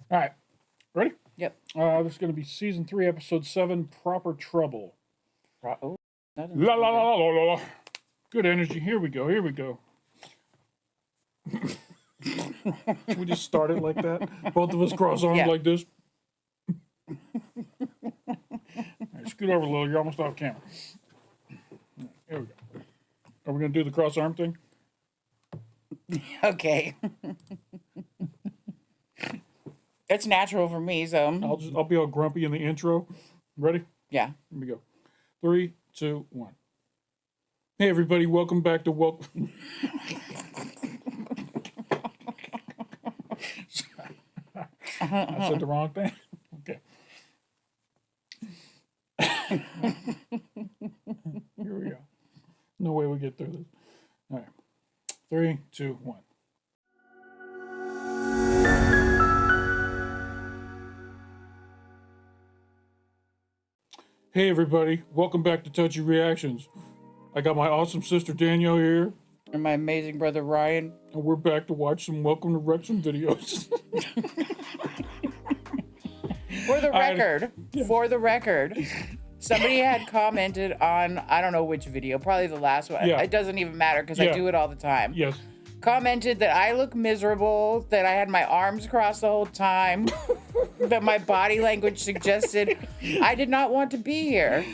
All right. Ready? Yep. This is going to be season 3, episode 7, Proper Trouble. Oh, La la la la la la. Good energy. Here we go. Here we go. Should we just start it like that? Both of us cross arms like this. All right, scoot over a little. You're almost off camera. Here we go. Are we going to do the cross arm thing? okay. It's natural for me, so I'll be all grumpy in the intro. Ready? yeah. Here we go. 3, 2, 1. Hey everybody, welcome back to welcome. I said the wrong thing. Okay. Here we go. No way we get through this. All right. 3, 2, 1. Hey everybody, welcome back to Touchy Reactions. I got my awesome sister Danielle here, And my amazing brother Ryan. and we're back to watch some Welcome to Wrexham videos. For the record, somebody had commented on, I don't know which video, probably the last one. Yeah. It doesn't even matter because I do it all the time. Yes. Commented that I look miserable, that I had my arms crossed the whole time, that my body language suggested I did not want to be here.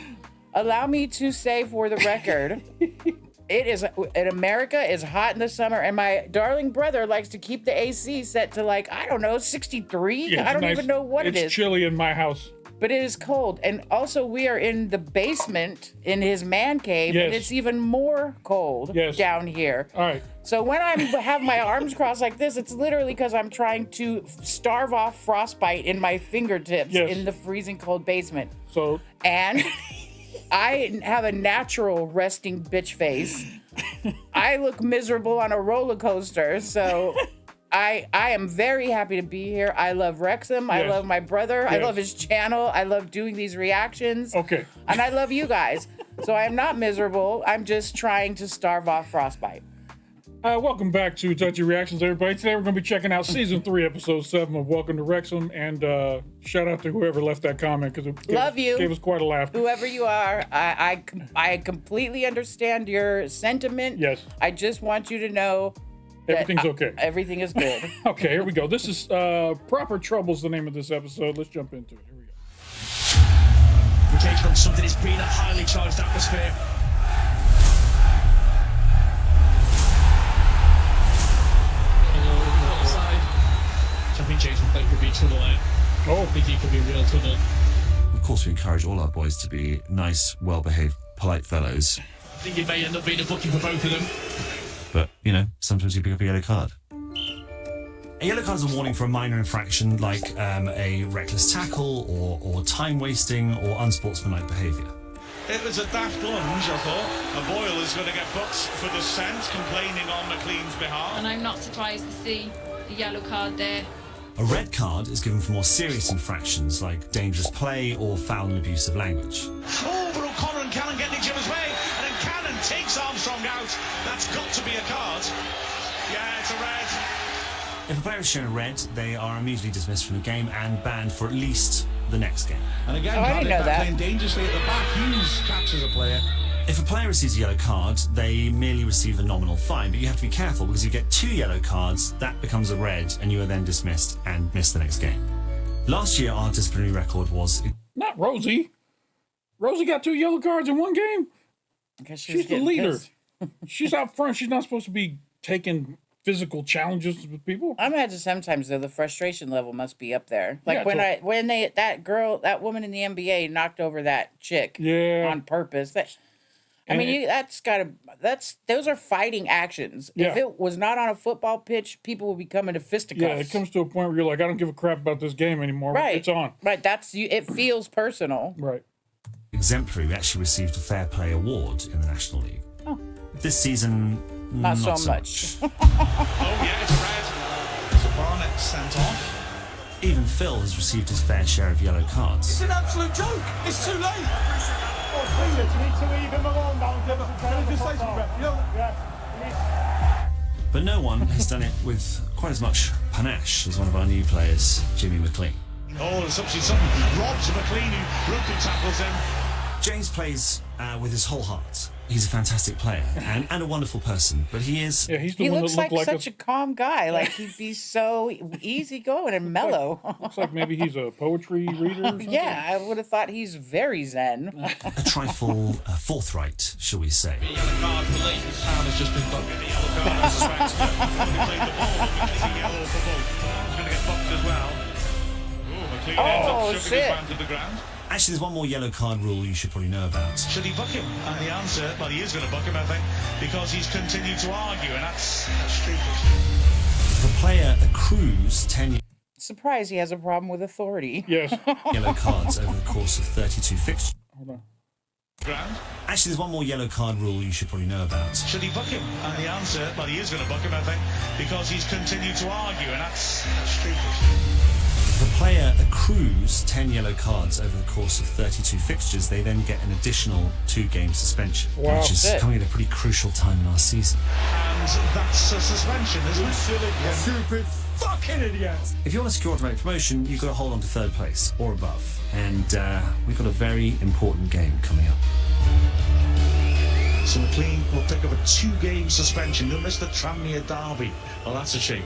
Allow me to say for the record, it is in America is hot in the summer, and my darling brother likes to keep the AC set to like, I don't know, 63. Yeah, I don't even know what it is. It's chilly in my house. But it is cold. And also we are in the basement in his man cave, and it's even more cold down here. All right. So when I have my arms crossed like this, it's literally because I'm trying to starve off frostbite in my fingertips in the freezing cold basement. So and I have a natural resting bitch face. I look miserable on a roller coaster, so I am very happy to be here. I love Wrexham. I love my brother. I love his channel. I love doing these reactions. Okay. And I love you guys. So I am not miserable. I'm just trying to starve off frostbite. Welcome back to Touchy Reactions, everybody. Today we're going to be checking out season 3, episode 7 of Welcome to Wrexham, and shout out to whoever left that comment because it gave us quite a laugh. Whoever you are, I completely understand your sentiment. Yes. I just want you to know everything's okay. Everything is good. Okay, here we go. This is Proper Trouble's the name of this episode. Let's jump into it. Here we go. We take from something that's been a highly charged atmosphere. Champion Jason Blake could be trouble there. Oh, I think he could be real trouble. Of course, we encourage all our boys to be nice, well-behaved, polite fellows. I think it may end up being a booking for both of them. But, you know, sometimes you pick up a yellow card. A yellow card is a warning for a minor infraction like a reckless tackle or time-wasting or unsportsmanlike behaviour. It was a daft lunge, I thought. A Boyle is going to get booked for dissent, complaining on McLean's behalf. And I'm not surprised to see the yellow card there. A red card is given for more serious infractions like dangerous play or foul and abusive language. Oh, but O'Connor and Cannon getting each other's way, and then Cannon takes Armstrong out. That's got to be a card. Yeah, it's a red. If a player is shown a red, they are immediately dismissed from the game and banned for at least the next game. And again, I didn't know that. playing dangerously at the back. Hughes catches a player. If a player receives a yellow card, they merely receive a nominal fine, but you have to be careful because if you get 2 yellow cards, that becomes a red and you are then dismissed and miss the next game. Last year, our disciplinary record was... not Rosie. Rosie got 2 yellow cards in one game. She's the leader. She's out front. She's not supposed to be taking physical challenges with people. I imagine sometimes though the frustration level must be up there. Like Yeah, when that woman in the NBA knocked over that chick on purpose. Those are fighting actions. Yeah. If it was not on a football pitch, people would be coming to fisticuffs. Yeah, it comes to a point where you're like, I don't give a crap about this game anymore. Right. It's on. Right. It feels personal. Right. exemplary. We actually received a Fair Play Award in the National League. Oh. This season, Not so much. Oh, yeah, it's a red. So Barnett sent off. Even Phil has received his fair share of yellow cards. It's an absolute joke. It's too late. But no one has done it with quite as much panache as one of our new players, Jimmy McLean. Oh, there's obviously something. Robs McLean who rugby tackles him. James plays with his whole heart. He's a fantastic player and a wonderful person, but he is... Yeah, he's the He one looks that looked like like such a calm guy. Like he'd be so easygoing and mellow. looks like maybe he's a poetry reader or something. Yeah, I would have thought he's very zen. a trifle forthright, shall we say. The yellow card for Lee. Sam has just been booked. The yellow card as suspected. McLean the ball, which is a yellow for both. He's going to get booked as well. Oh, McLean ends up shoving his man to the ground. Actually, there's one more yellow card rule you should probably know about. Should he book him? And the answer, well, he is going to book him, I think, because he's continued to argue, and that's stupid. If a player accrues 10 Surprised he has a problem with authority. Yes. yellow cards over the course of 32 fixtures. Hold on. Ground. Actually, there's one more yellow card rule you should probably know about. Should he book him? And the answer, well, he is going to book him, I think, because he's continued to argue, and that's stupid. If a player accrues 10 yellow cards over the course of 32 fixtures, they then get an additional 2-game suspension, Wow. which is Good. coming at a pretty crucial time in our season. And that's a suspension, isn't it? Stupid fucking idiots. If you want to secure automatic promotion, you've got to hold on to third place or above. And we've got a very important game coming up. So McLean will pick up a 2-game suspension. He'll miss the Tranmere derby. Well, that's a shame.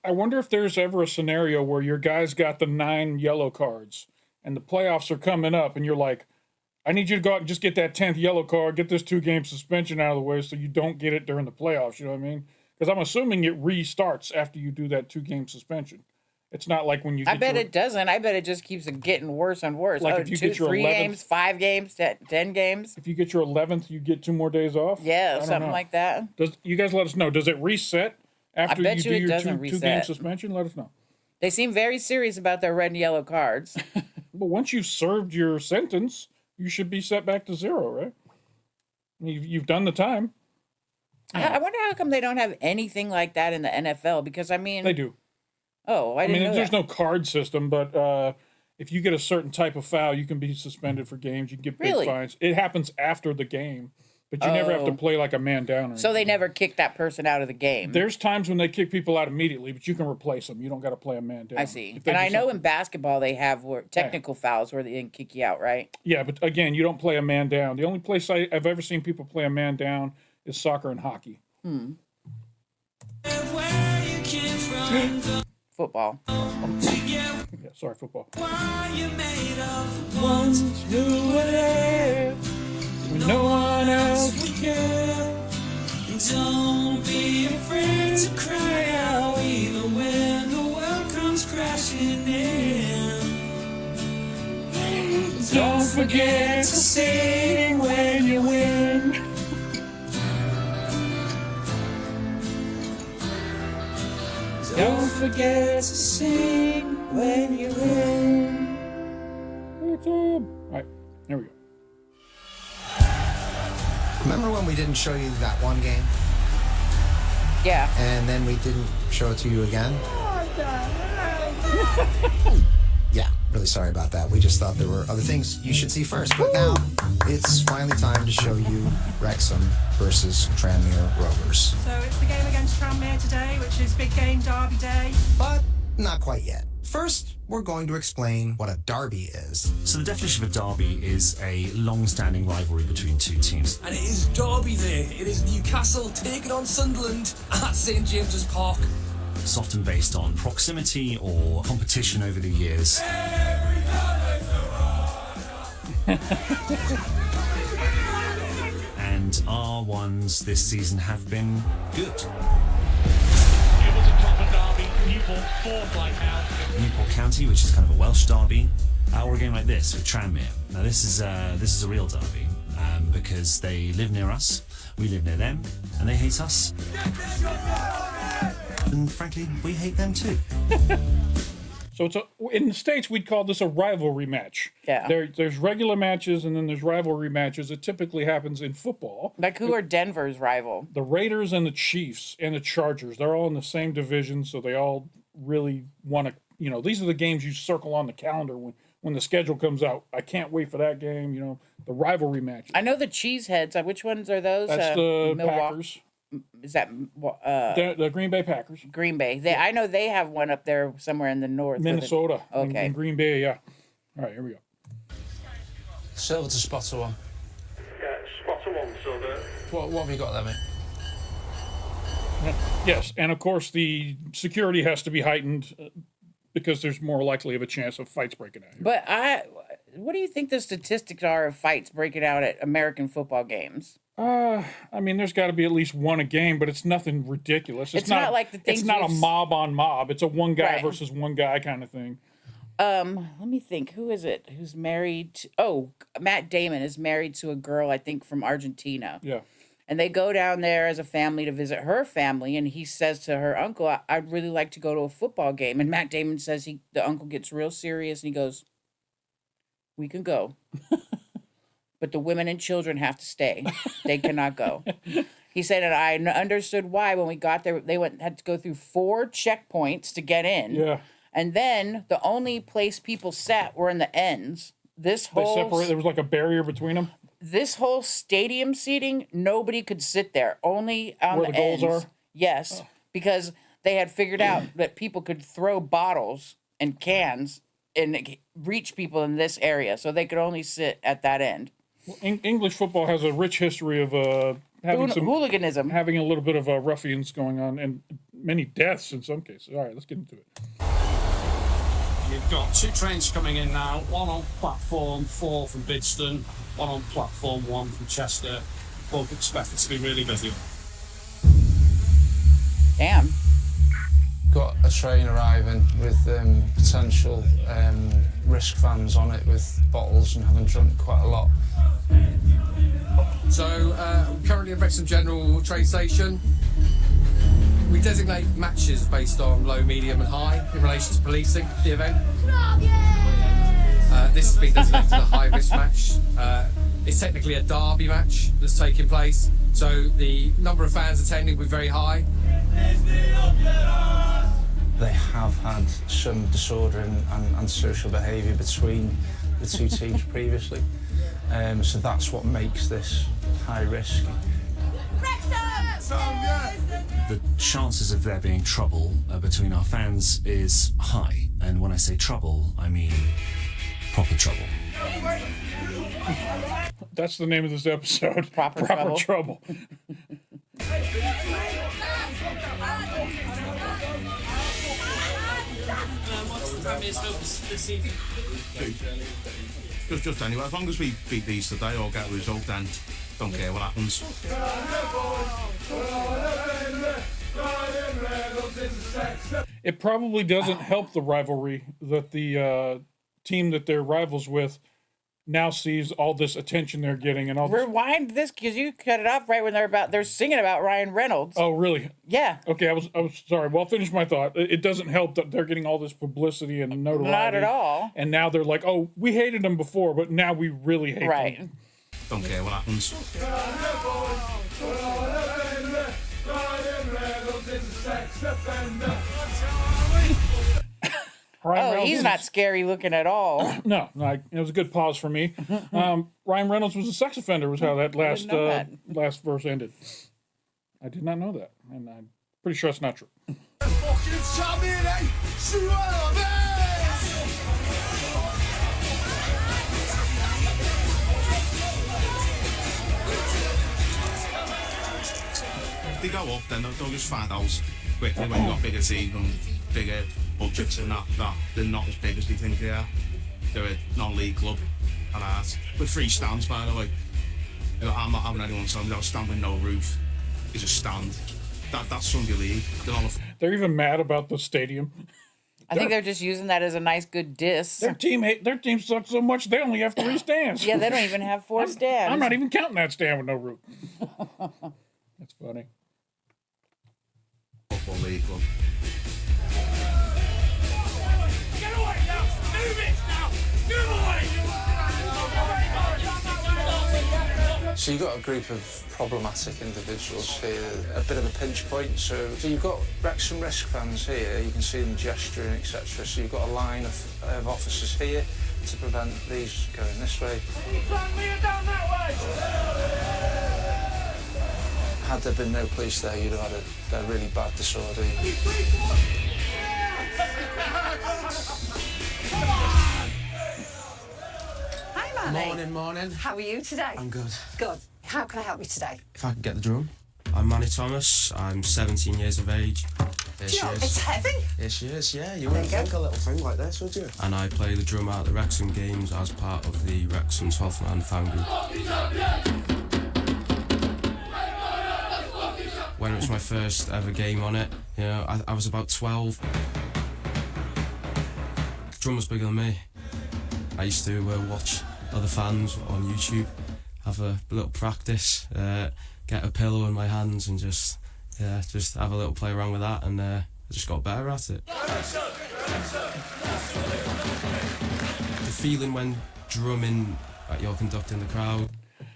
I wonder if there's ever a scenario where your guy's got the 9 yellow cards and the playoffs are coming up and you're like, I need you to go out and just get that 10th yellow card, get this 2-game suspension out of the way so you don't get it during the playoffs, you know what I mean? Because I'm assuming it restarts after you do that 2-game suspension. It's not like when you I get bet your, it doesn't. I bet it just keeps getting worse and worse. Like Oh, if you 2, get your 3 11th games, 5 games, 10 games. if you get your 11th, you get 2 more days off? I Yeah, don't something know. like that. Does you guys let us know? Does it reset after bet you you do it your doesn't 2-game reset. suspension? Let us know. They seem very serious about their red and yellow cards. But once you've served your sentence, you should be set back to 0, right? You've done the time. I wonder how come they don't have anything like that in the NFL, because I mean, They do. oh, I I didn't mean, know there's that. no card system, but if you get a certain type of foul, you can be suspended for games. You can get big Really? fines. It happens after the game, but you never have to Oh. play like a man down. Or So they anything. never kick that person out of the game. There's times when they kick people out immediately, but you can replace them. You don't got to play a man down. I see. If they And I do know something- in basketball they have technical fouls where they can kick you out, right? Yeah, but again, you don't play a man down. The only place I've ever seen people play a man down is soccer and hockey. Football. Yeah, sorry, football. When no one else would care. Don't be afraid to cry out even when the world comes crashing in. Don't forget to sing when you win. Don't forget to sing when you win. All right, here we go. Remember when we didn't show you that one game Yeah. and then we didn't show it to you again? Yeah, really sorry about that. We just thought there were other things you should see first. But now it's finally time to show you Wrexham versus Tranmere Rovers. So it's the game against Tranmere today, which is big game derby day. But not quite yet. First, we're going to explain what a derby is. So the definition of a derby is a long-standing rivalry between two teams. And it is Derby Day. It is Newcastle taking on Sunderland at St James's Park. It's often based on proximity or competition over the years. And our ones this season have been good. Able to top a derby. Newport fourth right now. Newport County, which is kind of a Welsh derby, or a game like this with Tranmere. Now this is a real derby because they live near us, we live near them, and they hate us. And frankly, we hate them too. So in the States, we'd call this a rivalry match. Yeah. There's regular matches and then there's rivalry matches. It typically happens in football. Like who are Denver's rival? The Raiders and the Chiefs and the Chargers, they're all in the same division, so they all really want to, these are the games you circle on the calendar when the schedule comes out. I can't wait for that game, the rivalry match. I know the Cheeseheads. Which ones are those? That's the Milwaukee. Packers. is that The Green Bay Packers. Green Bay? I know they have one up there somewhere in the north. Minnesota. Okay. In Green Bay, yeah. All right, here we go. Silver to spotter one. Yeah, spotter one, silver. What have you got there, mate? Yes, and of course the security has to be heightened because there's more likely of a chance of fights breaking out here. But what do you think the statistics are of fights breaking out at American football games? I mean, there's got to be at least one a game, but it's nothing ridiculous. It's not like the things. It's not a mob on mob. It's a one guy Right. versus one guy kind of thing. Let me think. Who is it? Who's married? Matt Damon is married to a girl, I think, from Argentina. Yeah. And they go down there as a family to visit her family, and he says to her uncle, "I'd really like to go to a football game." And Matt Damon says the uncle gets real serious, and he goes, "We can go, but the women and children have to stay. They cannot go." He said, and I understood why when we got there. They had to go through 4 checkpoints to get in. Yeah. And then the only place people sat were in the ends. They separated. There was like a barrier between them. This whole stadium seating, nobody could sit there. Only on Where the goals ends. are? Yes, because they had figured out that people could throw bottles and cans and reach people in this area, so they could only sit at that end. Well, English football has a rich history of having some hooliganism, having a little bit of ruffians going on, and many deaths in some cases. All right, let's get into it. You've got 2 trains coming in now, one on platform 4 from Bidston, one on platform 1 from Chester. Both expected to be really busy. Damn. Got a train arriving with potential risk fans on it with bottles and having drunk quite a lot. So, I'm currently at Wrexham General train station. We designate matches based on low, medium and high in relation to policing the event. This has been designated a high-risk match. It's technically a derby match that's taking place, so the number of fans attending will be very high. They have had some disorder and social behaviour between the 2 teams previously, so that's what makes this high risk. The chances of there being trouble between our fans is high, and when I say trouble, I mean proper trouble. That's the name of this episode. Proper trouble. Just anyway, as long as we beat these today or get a result, then don't care what happens. It probably doesn't help the rivalry that the team that they're rivals with now sees all this attention they're getting and all this. Rewind this because you cut it off right when they're singing about Ryan Reynolds. Oh, really? Yeah. Okay, I was sorry. Well, I'll finish my thought. It doesn't help that they're getting all this publicity and notoriety. Not at all. And now they're like, oh, we hated them before, but now we really hate them. Don't care what happens. He's not scary looking at all. No, it was a good pause for me. Ryan Reynolds was a sex offender, was how that last verse ended. I did not know that, and I'm pretty sure it's not true. If they go up, then they'll just find out quickly when you've got bigger teams and bigger budgets and that they're not as big as they think they are. They're a non-league club and that. With 3 stands, by the way. You know, I'm not having anyone tell me that a stand with no roof is a stand. That's Sunday League. They're even mad about the stadium. I think they're just using that as a nice, good diss. Their team sucks so much they only have 3 stands. Yeah, they don't even have 4 stands. I'm not even counting that stand with no roof. That's funny. Football league club. Get away now! Move it now! Move away! So you've got a group of problematic individuals here, a bit of a pinch point. So you've got Wrexham risk fans here, you can see them gesturing, etc. So you've got a line of officers here to prevent these going this way. had there been no police there, you'd have had a really bad disorder. Hi, Manny. Morning. How are you today? I'm good. Good. How can I help you today? If I can get the drum. I'm Manny Thomas. I'm 17 years of age. Here she is. It's heavy. Here she is, yeah. You wouldn't think a little thing like this, would you? And I play the drum at the Wrexham games as part of the Wrexham 12th Man fan group. When it was my first ever game on it, you know, I was about 12. The drum was bigger than me. I used to watch other fans on YouTube, have a little practice, get a pillow in my hands and just have a little play around with that, and I just got better at it. The feeling when drumming, you're conducting the crowd.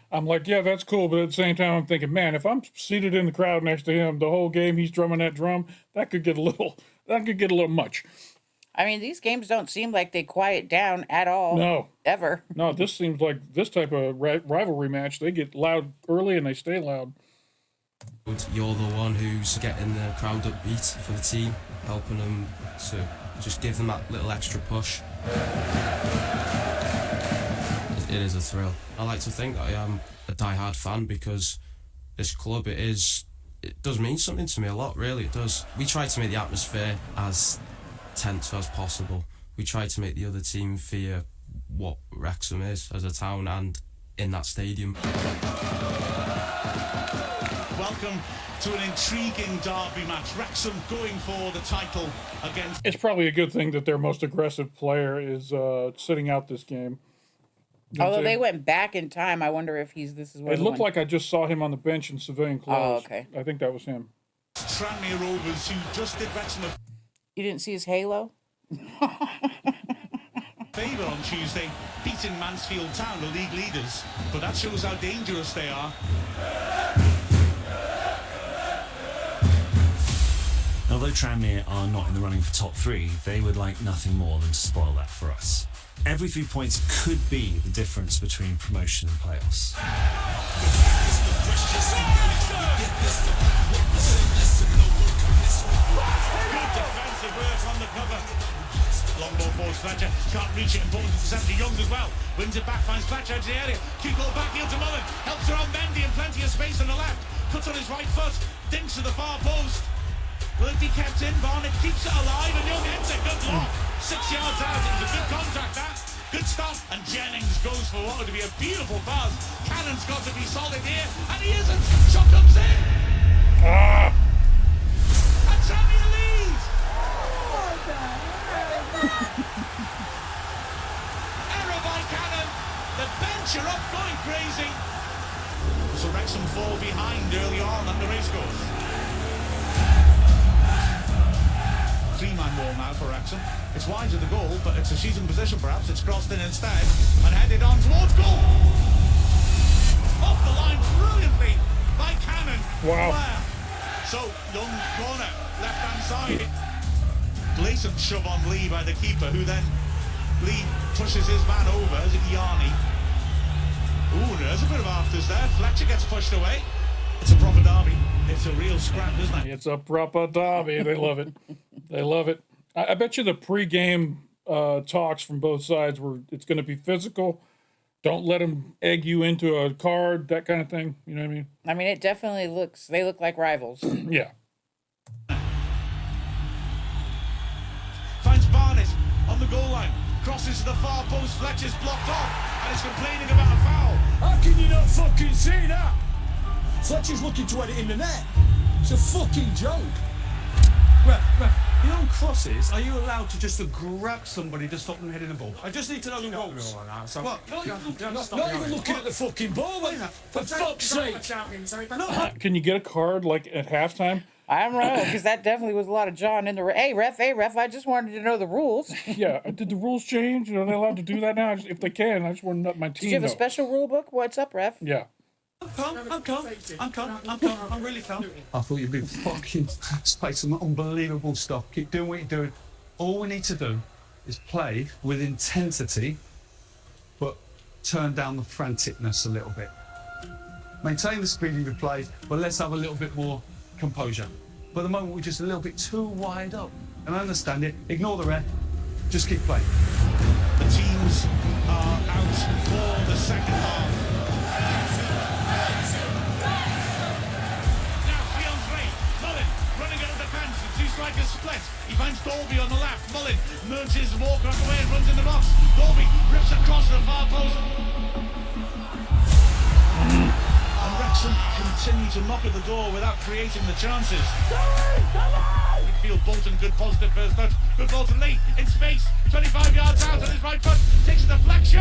I'm like, yeah, that's cool, but at the same time, I'm thinking, man, if I'm seated in the crowd next to him the whole game, he's drumming that drum, that could get a little much. I mean, these games don't seem like they quiet down at all. No. Ever. No, this seems like this type of rivalry match. They get loud early and they stay loud. You're the one who's getting the crowd upbeat for the team, helping them to just give them that little extra push. It is a thrill. I like to think that I am a die-hard fan because this club, it does mean something to me a lot, really, it does. We try to make the atmosphere as tense as possible. We try to make the other team fear what Wrexham is as a town and in that stadium. Welcome to an intriguing derby match. Wrexham going for the title against... It's probably a good thing that their most aggressive player is sitting out this game. Although they went back in time, I wonder if this is what it looked like I just saw him on the bench in civilian clothes. Oh, okay. I think that was him. Tranmere Rovers, who just did Wrexham a You didn't see his halo? favour on Tuesday, beating Mansfield Town, the league leaders. But that shows how dangerous they are. Although Tranmere are not in the running for top 3, they would like nothing more than to spoil that for us. Every 3 points could be the difference between promotion and playoffs. Good defensive work on the cover. Long ball forwards Fletcher, can't reach it, important to Sandy Young as well. Wins it back, finds Fletcher into the area. Cue ball back heel to Mullen, helps around Mendy and plenty of space on the left. Cuts on his right foot, dinks to the far post. Will it be kept in? Barnett keeps it alive and Young hits it. Good block. 6 yards out. It was a good contact, that. Good stop. And Jennings goes for what would be a beautiful pass. Cannon's got to be solid here. And he isn't. Shot comes in. And Tranmere lead. Error by Cannon. The bench are up going crazy. So Wrexham fall behind early on at the racecourse. 3-man wall now for Wrexham. It's wide of the goal, but it's a shooting position perhaps. It's crossed in instead and headed on towards goal. Off the line brilliantly by Cannon. Wow. So, Young corner, left-hand side. Blatant shove on Lee by the keeper, who then Lee pushes his man over. Is it Yarni? Ooh, there's a bit of afters there. Fletcher gets pushed away. It's a proper derby. It's a real scrap, isn't it? It's a proper derby. They love it. They love it. I bet you the pre-game talks from both sides were it's going to be physical. Don't let them egg you into a card, that kind of thing. You know what I mean? I mean, it definitely they look like rivals. Yeah. Finds Barnett on the goal line. Crosses to the far post. Fletcher's blocked off and is complaining about a foul. How can you not fucking see that? Fletcher's looking to head it in the net. It's a fucking joke. Ref, you know on crosses, are you allowed to just grab somebody to stop them heading the ball? I just need to know the rules. What? Not even looking at the fucking ball, mate. For fuck's sake. Can you get a card like at halftime? I don't know, because that definitely was a lot of John in the... Hey, ref, I just wanted to know the rules. Yeah, did the rules change? Are they allowed to do that now? If they can, I just want to let my team Did you have a special rule book? What's up, ref? Yeah. I'm calm. I'm really calm. I thought you'd be fucking play some unbelievable stuff. Keep doing what you're doing. All we need to do is play with intensity, but turn down the franticness a little bit. maintain the speed of your play, but let's have a little bit more composure. But at the moment, we're just a little bit too wide up. And I understand it. Ignore the red. Just keep playing. The teams are out for the second half. Now, Fiance, Mullin running out of defence. The two strikers split. He finds Dolby on the left. Mullin nudges Walker away and runs in the box. Dolby rips across the far post. And Wrexham continue to knock at the door without creating the chances. Midfield, Bolton, good positive first touch. Good Bolton Lee in space, 25 yards out on his right foot, takes a deflection.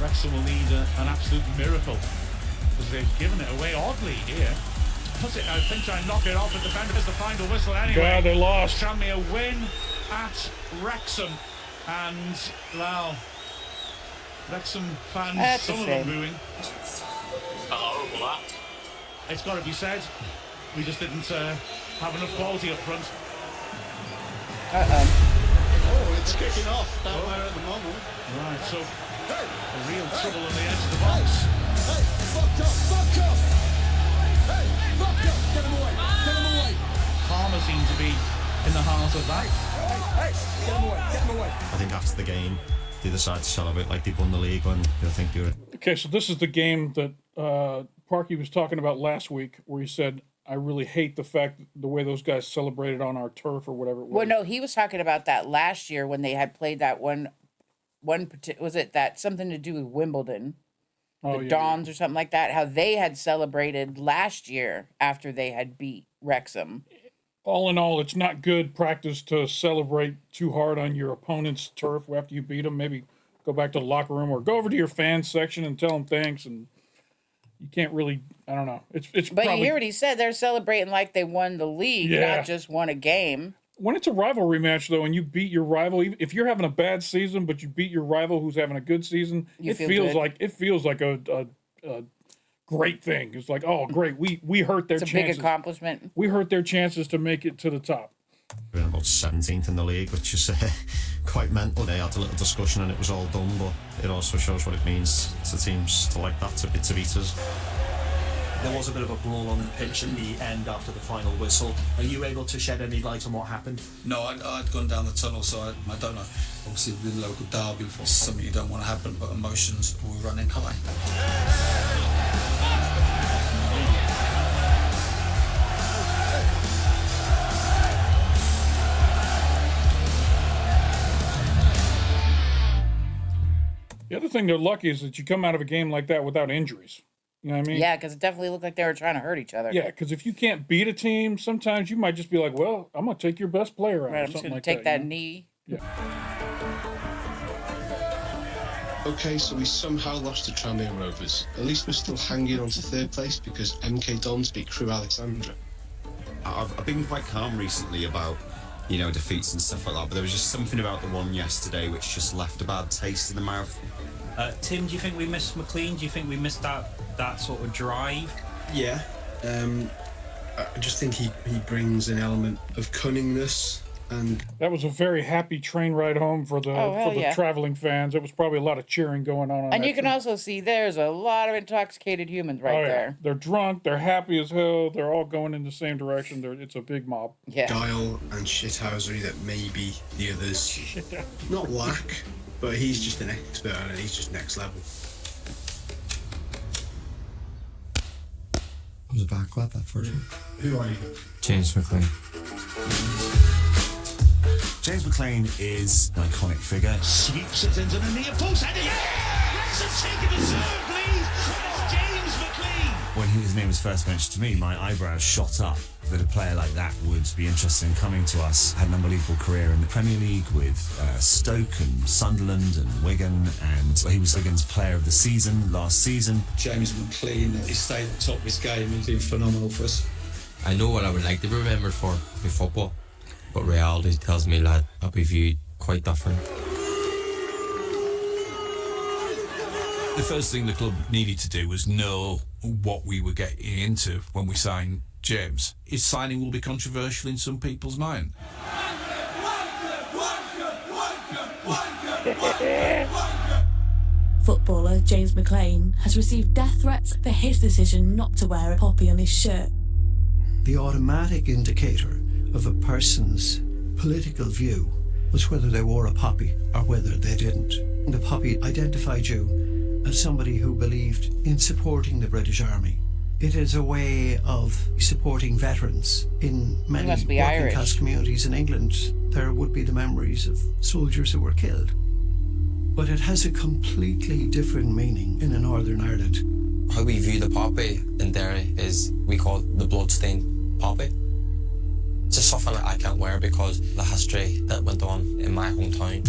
Wrexham will need an absolute miracle because they've given it away oddly here. Puts it out, think try and knock it off, but the defender has the final whistle anyway. God, they lost. Tranmere win at Wrexham, and well, Wrexham fans, That's some a of them shame. booing. It's got to be said, we just didn't have enough quality up front. Oh, it's kicking off down there at the moment. Right, so a real trouble on the edge of the box. Hey, fuck up! Hey, fuck up! Get him away! Palmer seemed to be in the heart of that. Hey, get him away! I think after the game, they decided to celebrate like they won the league when they think they were. Okay, so this is the game that Parky was talking about last week, where he said, "I really hate the way those guys celebrated on our turf or whatever it was." Well, no, he was talking about that last year when they had played that one was it that something to do with Wimbledon, the Dons or something like that? How they had celebrated last year after they had beat Wrexham. All in all, it's not good practice to celebrate too hard on your opponent's turf after you beat them. Maybe go back to the locker room or go over to your fan section and tell them thanks. And you can't really, I don't know. It's But probably, you hear what he said? They're celebrating like they won the league, not just won a game. When it's a rivalry match, though, and you beat your rival, even if you're having a bad season, but you beat your rival who's having a good season, it feels like a great thing. It's like, oh, great, we hurt their chances. It's a big accomplishment. We hurt their chances to make it to the top. We're about 17th in the league, which is quite mental. They had a little discussion and it was all done, but it also shows what it means to teams to like that to beat us. There was a bit of a brawl on the pitch at the end after the final whistle. Are you able to shed any light on what happened? No, I'd gone down the tunnel, so I don't know. Obviously, with the local derby, it's something you don't want to happen, but emotions were running high. The other thing they're lucky is that you come out of a game like that without injuries. You know what I mean? Yeah, because it definitely looked like they were trying to hurt each other. Yeah, because if you can't beat a team, sometimes you might just be like, well, I'm going to take your best player out. Right, or I'm just something going like to take that you know? knee. Yeah. Okay, so we somehow lost to Tranmere Rovers. At least we're still hanging on to third place because MK Dons beat Crew Alexandra. I've been quite calm recently about, defeats and stuff like that, but there was just something about the one yesterday which just left a bad taste in the mouth. Tim, do you think we missed McLean? Do you think we missed that sort of drive? Yeah, I just think he brings an element of cunningness, and that was a very happy train ride home for the traveling fans. There was probably a lot of cheering going on. And you can also see there's a lot of intoxicated humans right there. They're drunk. They're happy as hell. They're all going in the same direction. It's a big mob. Yeah. guile and shithousery that maybe the others not lack. But he's just an expert on it. He's just next level. I was back at that first one. Who are you? James McLean. James McLean is an iconic figure. Sweeps it into the near post. And Wrexham taking the serve, please. It's James McLean. When his name was first mentioned to me, my eyebrows shot up that a player like that would be interested in coming to us. Had an unbelievable career in the Premier League with Stoke and Sunderland and Wigan, and he was Wigan's player of the season last season. James McLean, he stayed at the top of his game. He's been phenomenal for us. I know what I would like to be remembered for in football, but reality tells me, lad, I'll be viewed quite different. The first thing the club needed to do was know what we were getting into when we signed James. His signing will be controversial in some people's mind. footballer James McLean has received death threats for his decision not to wear a poppy on his shirt. The automatic indicator of a person's political view was whether they wore a poppy or whether they didn't. The poppy identified you as somebody who believed in supporting the British Army. It is a way of supporting veterans. In many working class communities in England, there would be the memories of soldiers who were killed. But it has a completely different meaning in Northern Ireland. How we view the poppy in Derry is we call it the bloodstained poppy. It's just something that I can't wear because of the history that went on in my hometown.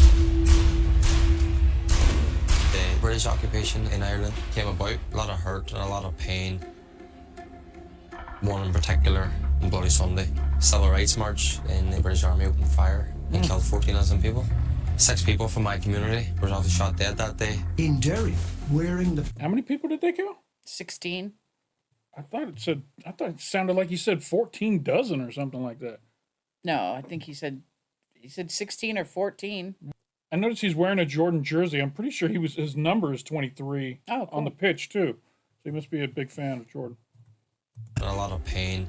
The British occupation in Ireland came about, a lot of hurt and a lot of pain. One in particular, on Bloody Sunday, Civil Rights March in the British Army opened fire and killed 14 innocent people. 6 people from my community were obviously shot dead that day. In Derry, wearing the... How many people did they kill? 16. I thought it sounded like he said 14 dozen or something like that. No, I think he said 16 or 14. I noticed he's wearing a Jordan jersey. I'm pretty sure his number is 23 on the pitch too. So he must be a big fan of Jordan. And a lot of pain.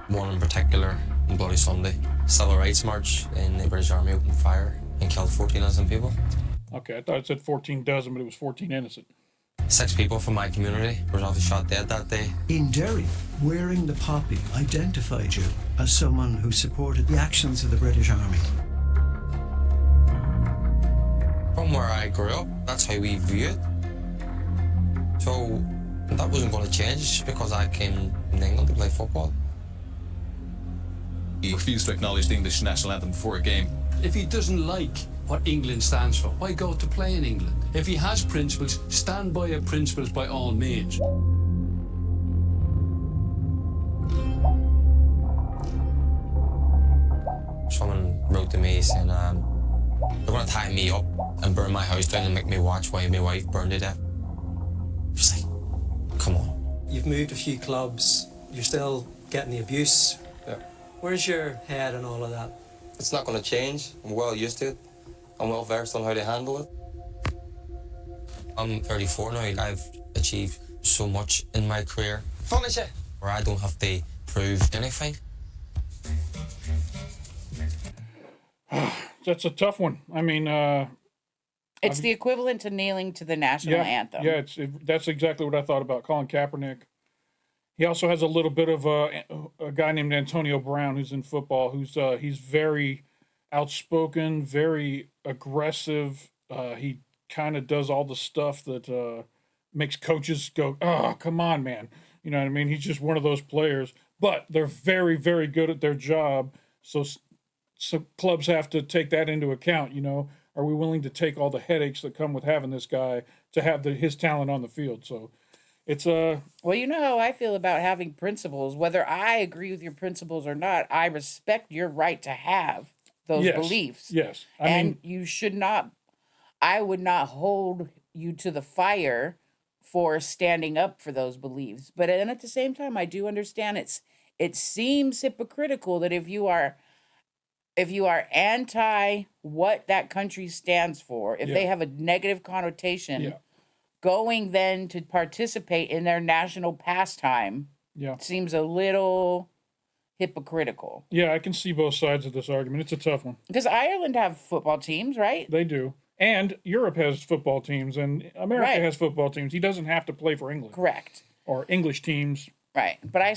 One in particular, on Bloody Sunday, Civil Rights March in the British Army opened fire and killed 14 innocent people. Okay, I thought it said 14 dozen, but it was 14 innocent. 6 people from my community were obviously shot dead that day. In Derry, wearing the poppy identified you as someone who supported the actions of the British Army. From where I grew up, that's how we view it. So that wasn't going to change just because I came in England to play football. He refused to acknowledge the English national anthem before a game. If he doesn't like what England stands for, why go to play in England? If he has principles, stand by your principles by all means. Someone wrote to me saying they're going to tie me up and burn my house down and make me watch while my wife burned it down. Just like, come on. You've moved a few clubs, you're still getting the abuse. Yeah. Where's your head and all of that? It's not going to change. I'm well used to it. I'm well versed on how to handle it. I'm 34 now. I've achieved so much in my career. Finish it! Where I don't have to prove anything. That's a tough one. I mean, it's the equivalent to kneeling to the national anthem. Yeah, that's exactly what I thought about Colin Kaepernick. He also has a little bit of a guy named Antonio Brown who's in football. He's very outspoken, very aggressive. He kind of does all the stuff that makes coaches go, "Oh, come on, man." You know what I mean? He's just one of those players. But they're very, very good at their job. So clubs have to take that into account. You know, are we willing to take all the headaches that come with having this guy to have his talent on the field? So it's well, you know how I feel about having principles. Whether I agree with your principles or not, I respect your right to have those beliefs. Yes. I mean, you should not, I would not hold you to the fire for standing up for those beliefs. But then at the same time, I do understand it seems hypocritical that if you are anti what that country stands for, if they have a negative connotation, going then to participate in their national pastime seems a little hypocritical. Yeah, I can see both sides of this argument. It's a tough one. Because Ireland have football teams, right? They do. And Europe has football teams, and America has football teams. He doesn't have to play for England. Correct. Or English teams. Right. But I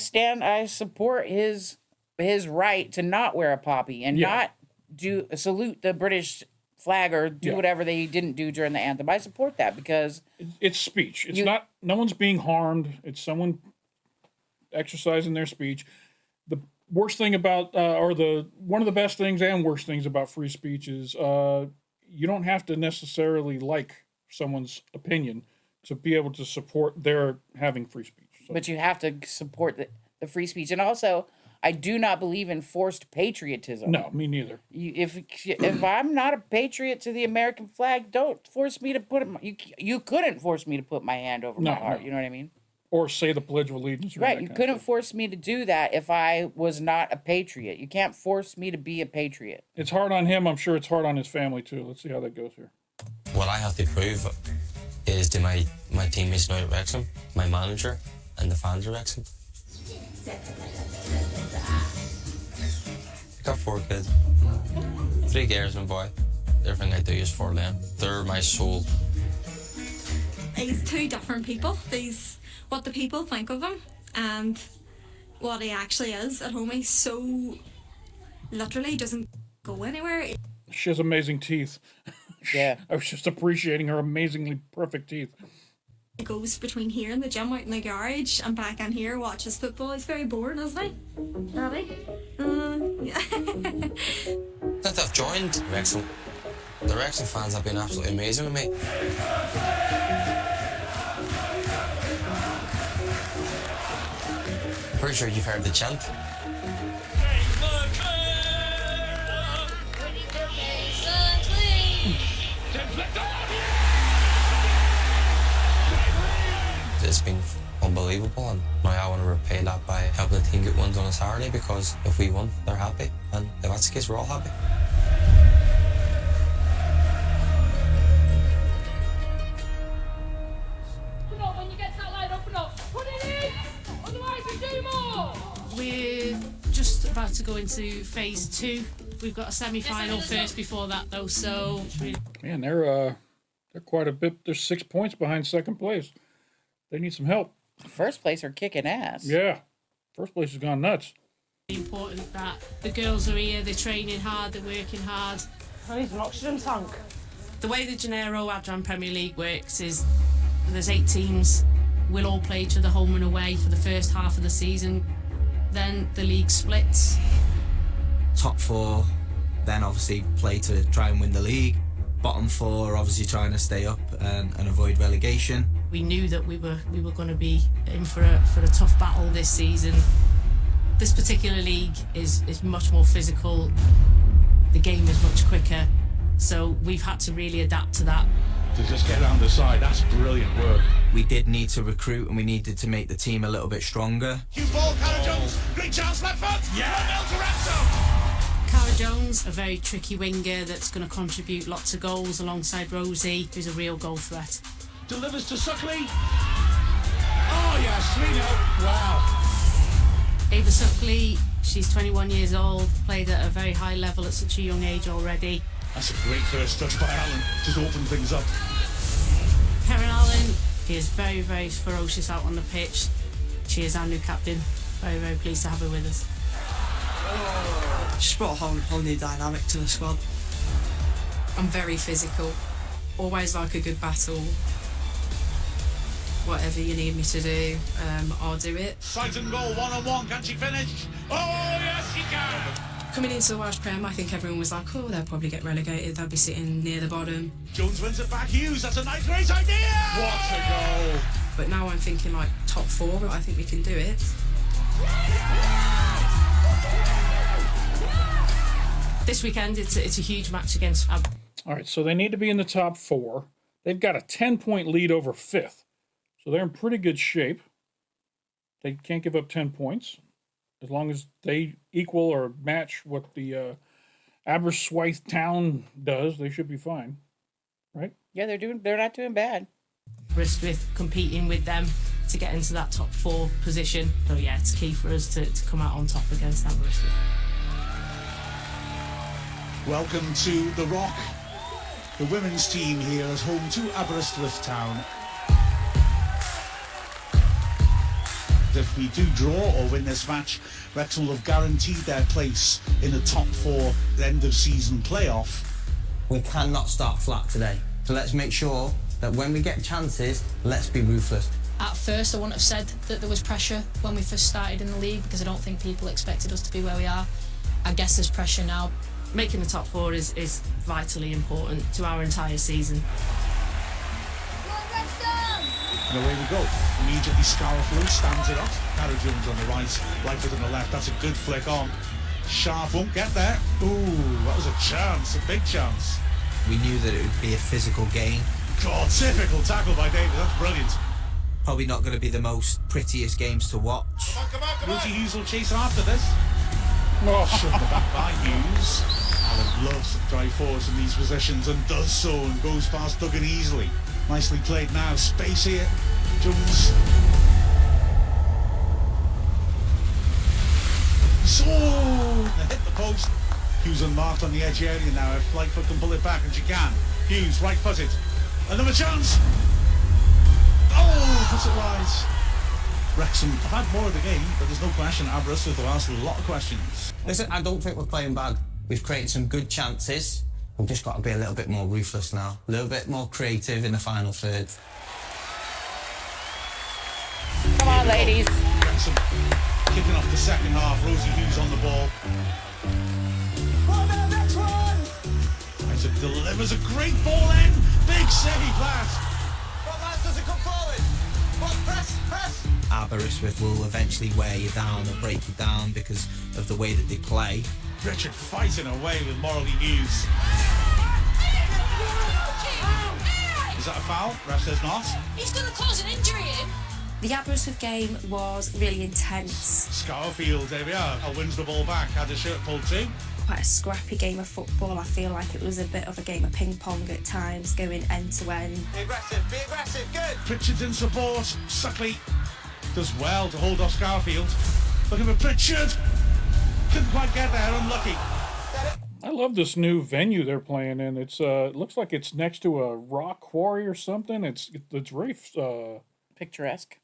support his right to not wear a poppy and not salute the British flag or do whatever they didn't do during the anthem. I support that because it's speech. It's not, no one's being harmed. It's someone exercising their speech. The worst thing about, one of the best things and worst things about free speech is you don't have to necessarily like someone's opinion to be able to support their having free speech. So. But you have to support the free speech. And also, I do not believe in forced patriotism. No, me neither. If I'm not a patriot to the American flag, don't force me to put it. You couldn't force me to put my hand over my heart. No. You know what I mean? Or say the Pledge of Allegiance. Right. You couldn't force me to do that if I was not a patriot. You can't force me to be a patriot. It's hard on him. I'm sure it's hard on his family too. Let's see how that goes here. What I have to prove is to my teammates now at Wrexham, my manager, and the fans of Wrexham. I got 4 kids. 3 girls and a boy. Everything I do is for them. They're my soul. He's 2 different people. He's what the people think of him and what he actually is at home. He's so literally doesn't go anywhere. She has amazing teeth. Yeah. I was just appreciating her amazingly perfect teeth. He goes between here and the gym out in the garage and back in here, watches football. He's very boring, isn't he? Daddy? Yeah. Since I've joined Wrexham, the Wrexham fans have been absolutely amazing with me. Pretty sure you've heard the chant. It's been unbelievable, and now I want to repay that by helping the team get wins on a Saturday, because if we won, they're happy, and if that's the case, we're all happy. When you get that line, open up, put it in, otherwise we do more. We're just about to go into phase 2. We've got a semi-final first before that, though, so Man, they're quite a bit. They're 6 points behind second place. They need some help. First place are kicking ass. Yeah. First place has gone nuts. important that the girls are here, they're training hard, they're working hard. I need an oxygen tank. The way the Janeiro Adran Premier League works is there's 8 teams. We'll all play each other home and away for the first half of the season. Then the league splits. Top 4, then obviously play to try and win the league. Bottom 4, obviously trying to stay up and avoid relegation. We knew that we were going to be in for a tough battle this season. This particular league is much more physical. The game is much quicker, so we've had to really adapt to that. To just get around the side, that's brilliant work. We did need to recruit, and we needed to make the team a little bit stronger. Cue ball, Cara Jones, great chance, left foot, yeah, 1-0 to Wrexham. Cara Jones, a very tricky winger that's going to contribute lots of goals alongside Rosie, who's a real goal threat. Delivers to Suckley. Oh yes, 3-0. Wow. Ava Suckley, she's 21 years old, played at a very high level at such a young age already. That's a great first touch by Allen, just open things up. Karen Allen, she is very, very ferocious out on the pitch. She is our new captain. Very, very pleased to have her with us. She's brought a whole new dynamic to the squad. I'm very physical, always like a good battle. Whatever you need me to do, I'll do it. Sight and goal, 1-on-1, can she finish? Oh yes, she can! Coming into the Welsh Prem, I think everyone was like, oh, they'll probably get relegated, they'll be sitting near the bottom. Jones wins it back, Hughes, that's a nice great idea! What a goal! But now I'm thinking like top 4, I think we can do it. This weekend, it's a huge match against... All right, so they need to be in the top 4. They've got a 10-point lead over 5th. So they're in pretty good shape. They can't give up 10 points. As long as they equal or match what the Aberystwyth Town does, they should be fine. Right? Yeah, they're not doing bad. Risk with competing with them to get into that top 4 position. So yeah, it's key for us to come out on top against Aberystwyth. Welcome to The Rock. The women's team here is home to Aberystwyth Town. If we do draw or win this match, Wrexham will have guaranteed their place in the top 4 end of season playoff. We cannot start flat today. So let's make sure that when we get chances, let's be ruthless. At first, I wouldn't have said that there was pressure when we first started in the league because I don't think people expected us to be where we are. I guess there's pressure now. Making the top 4 is vitally important to our entire season. And away we go. Immediately Scarflow stands it off. Cara Jones on the right, Lightfoot on the left. That's a good flick on. Sharp won't get there. Ooh, that was a chance, a big chance. We knew that it would be a physical game. God, typical tackle by David. That's brilliant. Probably not going to be the most prettiest games to watch. Wilkie Hughes will chase after this. Shut the back by Hughes. Alan loves to drive forwards in these positions and does so and goes past Duggan easily. Nicely played now. Space here. Jones. So hit the post. Hughes unmarked on the edge area now. If Lightfoot can pull it back, and she can. Hughes, right-footed. Another chance. Oh, puts it wide. Wrexham have had more of the game, but there's no question Aberystwyth have asked a lot of questions. Listen, I don't think we're playing bad. We've created some good chances. We've just got to be a little bit more ruthless now. A little bit more creative in the final third. Come on, ladies. Wrexham kicking off the second half. Rosie Hughes on the ball. Next one! Isaac delivers a great ball in. Big save, last. Does it come forward? Press! Aberystwyth will eventually wear you down or break you down because of the way that they play. Richard fighting away with Morley Hughes. Is that a foul? Ref says not. He's going to cause an injury in. The Aberystwyth game was really intense. Scourfield, there we are. Wins the ball back. Had the shirt pulled too. Quite a scrappy game of football. I feel like it was a bit of a game of ping pong at times, going end to end. Be aggressive, good. Pritchard's in support. Suckley does well to hold off Scourfield. Looking for Pritchard. Couldn't quite get there, unlucky. I love this new venue they're playing in. It's it looks like it's next to a rock quarry or something. It's very picturesque,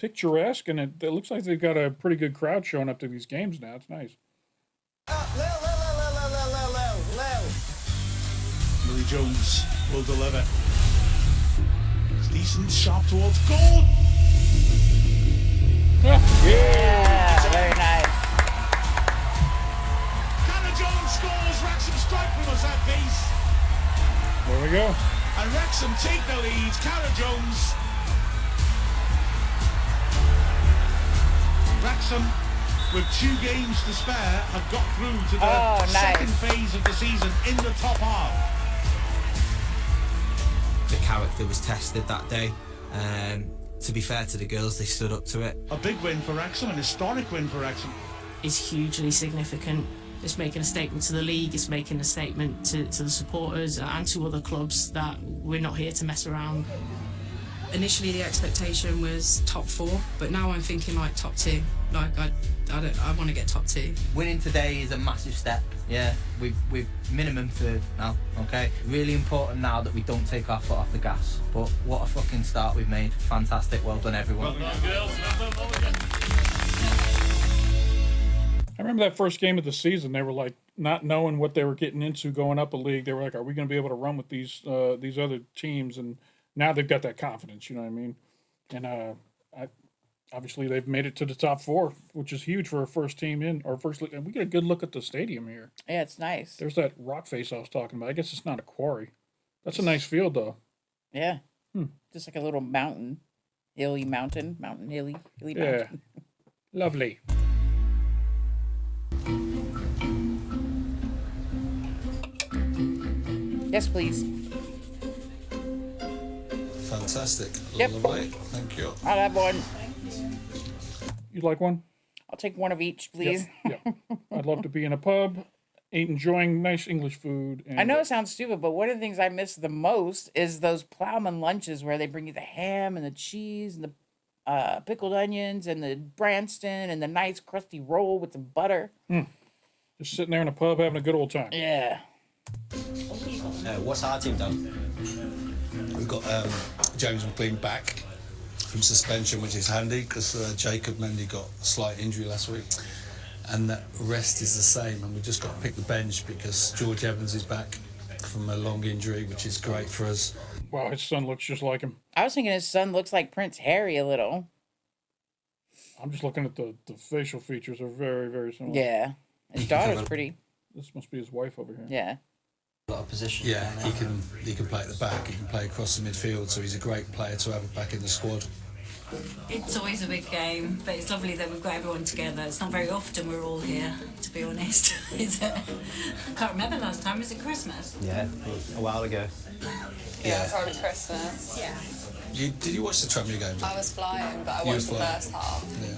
and it looks like they've got a pretty good crowd showing up to these games now. It's nice. Millie Jones will deliver. It's decent, sharp towards goal. Yeah, very nice. Hannah Jones scores. Wrexham strike from us at base. There we go. And Wrexham take the lead. Cara Jones. Wrexham, with 2 games to spare, have got through to the second phase of the season in the top half. The character was tested that day. To be fair to the girls, they stood up to it. A big win for Wrexham, an historic win for Wrexham. It's hugely significant. It's making a statement to the league, it's making a statement to the supporters and to other clubs that we're not here to mess around. Initially the expectation was top 4, but now I'm thinking like top 2. Like I want to get top 2. Winning today is a massive step. Yeah, we've minimum 3rd now. Okay, really important now that we don't take our foot off the gas. But what a fucking start we've made. Fantastic. Well done, everyone. Well done, girls. Well done. I remember that first game of the season. They were like not knowing what they were getting into going up a league. They were like, "Are we going to be able to run with these other teams?" And now they've got that confidence. You know what I mean? And obviously they've made it to the top 4, which is huge for a first team in or first league. And we get a good look at the stadium here. Yeah, it's nice. There's that rock face I was talking about. I guess it's not a quarry. That's a nice field though. Yeah. Just like a little mountain, hilly mountain, hilly mountain. Yeah. Lovely. Yes, please. Fantastic. Yep. Lovely. Thank you. I'll have one. You'd like one? I'll take one of each, please. Yep. I'd love to be in a pub, enjoying nice English food. And I know it sounds stupid, but one of the things I miss the most is those plowman lunches where they bring you the ham and the cheese and the pickled onions and the Branston and the nice crusty roll with the butter. Just sitting there in a pub having a good old time. Yeah. What's our team done? We've got James McLean back from suspension, which is handy because Jacob Mendy got a slight injury last week. And the rest is the same. And we've just got to pick the bench because George Evans is back from a long injury, which is great for us. Wow, his son looks just like him. I was thinking his son looks like Prince Harry a little. I'm just looking at the facial features are very, very similar. Yeah. His daughter's pretty. This must be his wife over here. Yeah. A lot of position. Yeah, he can play at the back, he can play across the midfield, so he's a great player to have back in the squad. It's always a big game, but it's lovely that we've got everyone together. It's not very often we're all here, to be honest, is it? I can't remember last time, was it Christmas? Yeah, a while ago. Yeah, probably Christmas. Yeah. Did you watch the Tranmere game? I was flying, but I You watched the was flying. first half. Yeah.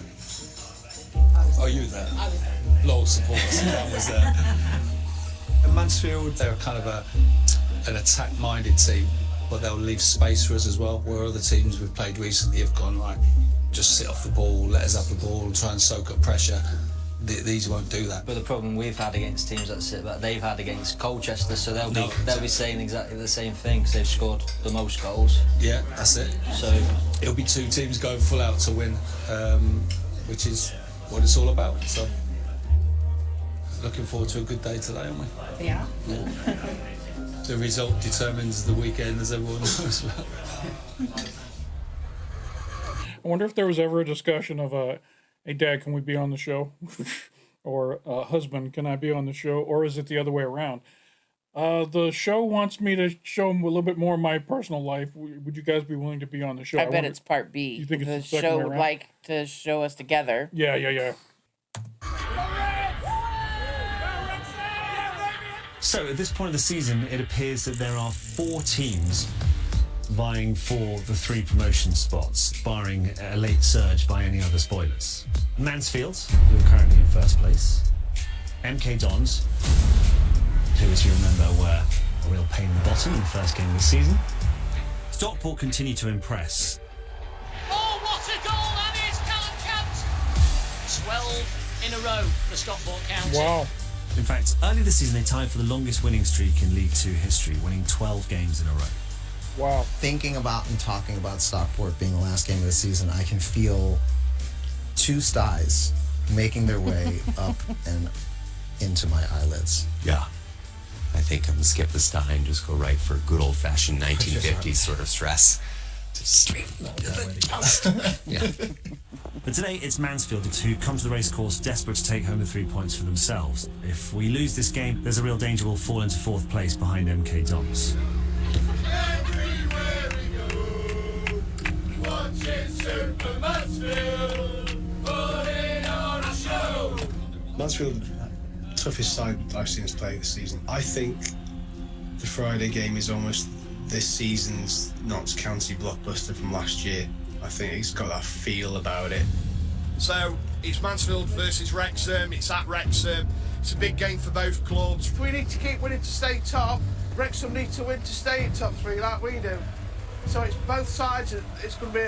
Oh, you were there? I was there. Loyal supporters. I was there. And Mansfield, they're kind of an attack-minded team, but they'll leave space for us as well, where other teams we've played recently have gone, right, just sit off the ball, let us have the ball, and try and soak up pressure. These won't do that. But the problem we've had against teams that sit back, they've had against Colchester, so they'll be saying exactly the same thing because they've scored the most goals. Yeah, that's it. So it'll be two teams going full out to win, which is what it's all about. So looking forward to a good day today, aren't we? Yeah. The result determines the weekend, as everyone knows. I wonder if there was ever a discussion of hey, Dad, can we be on the show? Or husband, can I be on the show? Or is it the other way around? The show wants me to show them a little bit more of my personal life. Would you guys be willing to be on the show? I bet it's part B. You think it's the second show way would around? like to show us together. Yeah. So at this point of the season, it appears that there are 4 teams vying for the 3 promotion spots, barring a late surge by any other spoilers. Mansfield, who are currently in first place. MK Dons, who, as you remember, were a real pain in the bottom in the first game of the season. Stockport continue to impress. Oh, what a goal that is, Callum Counts! 12 in a row for Stockport County. Wow. In fact, early this season, they tied for the longest winning streak in League 2 history, winning 12 games in a row. Wow. Thinking about and talking about Stockport being the last game of the season, I can feel 2 styes making their way up and into my eyelids. Yeah. I think I'm gonna skip the sty and just go right for good old-fashioned 1950s sort of stress. Just straight. Yeah. But today it's Mansfield who come to the racecourse desperate to take home the 3 points for themselves. If we lose this game, there's a real danger we'll fall into 4th place behind MK Dons. Mansfield, toughest side I've seen us play this season. I think the Friday game is almost this season's Notts County blockbuster from last year. I think it's got that feel about it. So it's Mansfield versus Wrexham. It's at Wrexham. It's a big game for both clubs. We need to keep winning to stay top. Wrexham need to win to stay in top 3 like we do. So it's both sides. It's going to be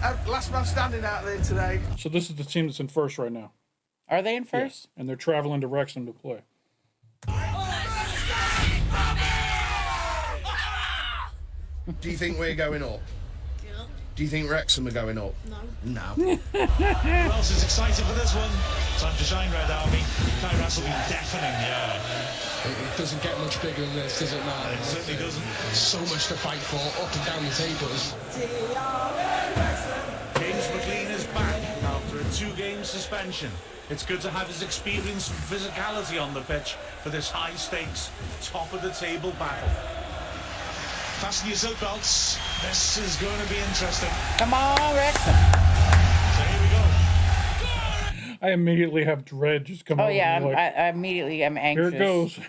a last man standing out there today. So this is the team that's in first right now. Are they in first? Yeah. And they're traveling to Wrexham to play. Do you think we're going up? Yeah. Do you think Wrexham are going up? No. No. Who else is excited for this one? Time to shine, Red Army. Kairas will be deafening, yeah. It doesn't get much bigger than this, does it, Matt? It certainly doesn't. So much to fight for, up and down the tables. James McLean is back after a 2-game suspension. It's good to have his experience and physicality on the pitch for this high-stakes, top-of-the-table battle. Fasten your seatbelts. This is going to be interesting. Come on, Wrexham. So here we go. I immediately have dread just come over. Oh yeah, me, like, I immediately am anxious. Here it goes.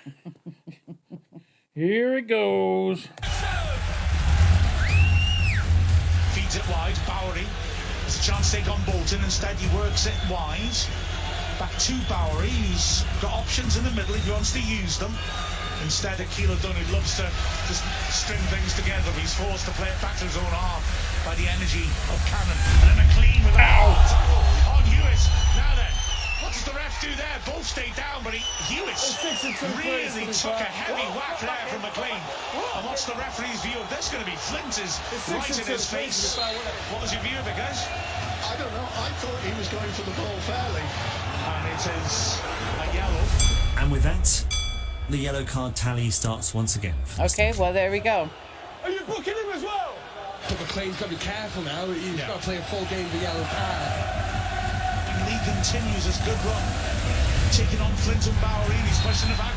Here it goes. Feeds it wide. Bowery has a chance to take on Bolton. Instead, he works it wide. Back to Bowery, who's got options in the middle if he wants to use them. Instead, Akil O'Donoghue loves to just string things together, but he's forced to play it back to his own half by the energy of Cannon. And then McLean with a tackle on Hewitt. Now then, what does the ref do there? Both stayed down, but Hewitt really took a heavy whack there from McLean. And what's the referee's view of this? Going to be Flint is right in his face. What was your view of it, guys? I don't know. I thought he was going for the ball fairly. And it is a yellow. And with that, the yellow card tally starts once again. Okay, well, there we go. Are you booking him as well? But McLean's got to be careful now. He's got to play a full game for yellow card. And Lee continues his good run. Taking on Flint and Bowery. He's pushing it back.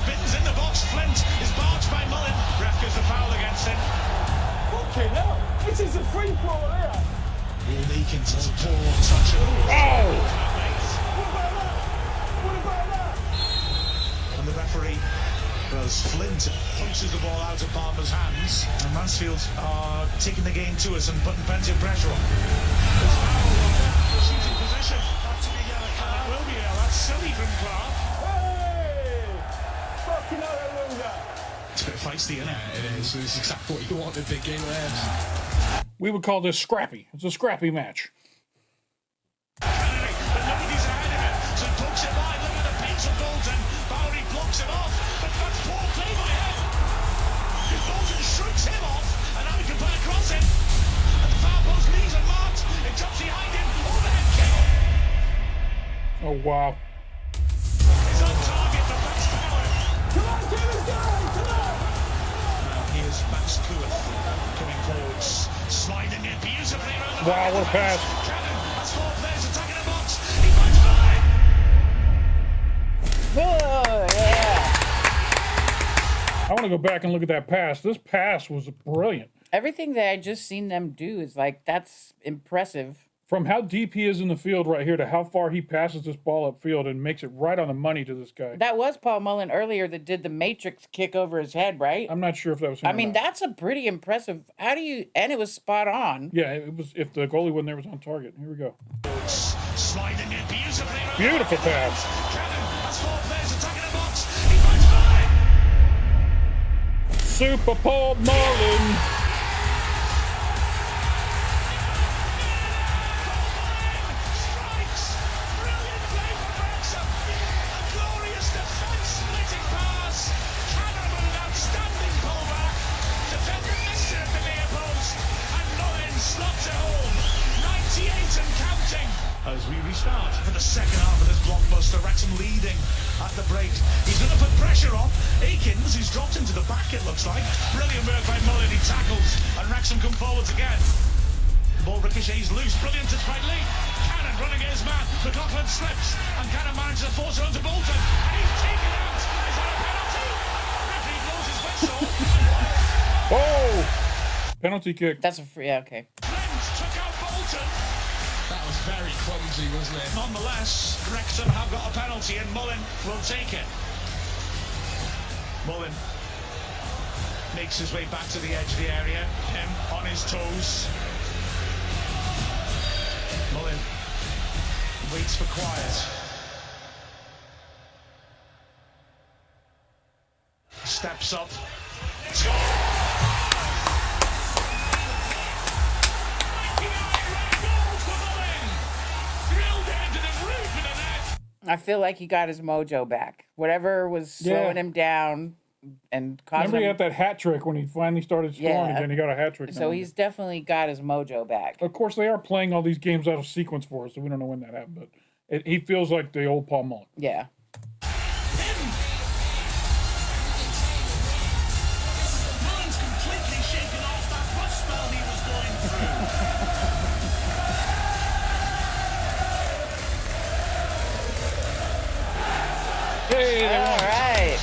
Bitten's in the box. Flint is barged by Mullen. Ref gives the foul against him. Okay, now it is a free throw here. Leakins has a poor touch. And the referee, as Flint punches the ball out of Palmer's hands, and Mansfield are taking the game to us and putting plenty of pressure on. Shooting position. That will be yellow. That's silly from Clark. Hey! Stop nasty, isn't it? It is. It's exactly what you want in big game there. We would call this scrappy. It's a scrappy match. But nobody's ahead of him, so he pokes it wide. Look at the pace of Bolton. Bowery blocks him off, but that's poor play by him. Bolton shrinks him off, and now he can put a cross in. And the far post knees are marked. It drops behind him. Overhead kick. Oh, wow. It's on target for Max Power. Come on, Kevin, come on! Now here's Max Kueth coming forwards, sliding in beautifully around the Wow, what a pass. Cannon has 4 players attacking the box. He finds Mullen. Oh, yeah. I want to go back and look at that pass. This pass was brilliant. Everything that I just seen them do is like, that's impressive. From how deep he is in the field right here to how far he passes this ball upfield and makes it right on the money to this guy. That was Paul Mullen earlier that did the Matrix kick over his head, right? I'm not sure if that was him. I mean, that's a pretty impressive. How do you? And it was spot on. Yeah, it was. If the goalie wasn't there, it was on target. Here we go. Sliding in beautifully around Beautiful the pass. Cannon has 4 players attacking the box. He finds Mullen. Super Paul Mullen. Strikes. Brilliant play from Wrexham. A glorious defence-splitting pass. Cannon with an outstanding pullback. Defender missed it at the near post. And Mullen slots it home. 98 and counting. As we restart for the second half of this blockbuster, Wrexham leading at the break. He's going to put pressure on Akins, who's dropped into the back, it looks like. Brilliant work by Mullen, he tackles, and Wrexham come forwards again. The ball ricochets loose, brilliant touch by Lee. Cannon running at his man, McLaughlin slips, and Cannon manages to force it onto Bolton, and he's taken out. Is that a penalty? Referee blows his whistle. Oh! Penalty kick. That's a free. Yeah, okay. Lent took out Bolton. That was very clumsy, wasn't it? Nonetheless, Wrexham have got a penalty and Mullen will take it. Mullen makes his way back to the edge of the area, him on his toes. Mullen waits for quiet. Steps up. I feel like he got his mojo back. Whatever was slowing him down and causing Remember he him. had that hat trick when he finally started scoring again. He got a hat trick. So he's definitely got his mojo back. Of course, they are playing all these games out of sequence for us, so we don't know when that happened. But he feels like the old Paul Mullen. Yeah. Mullen's completely shaken off that rough spell he was going through. Hey, all right.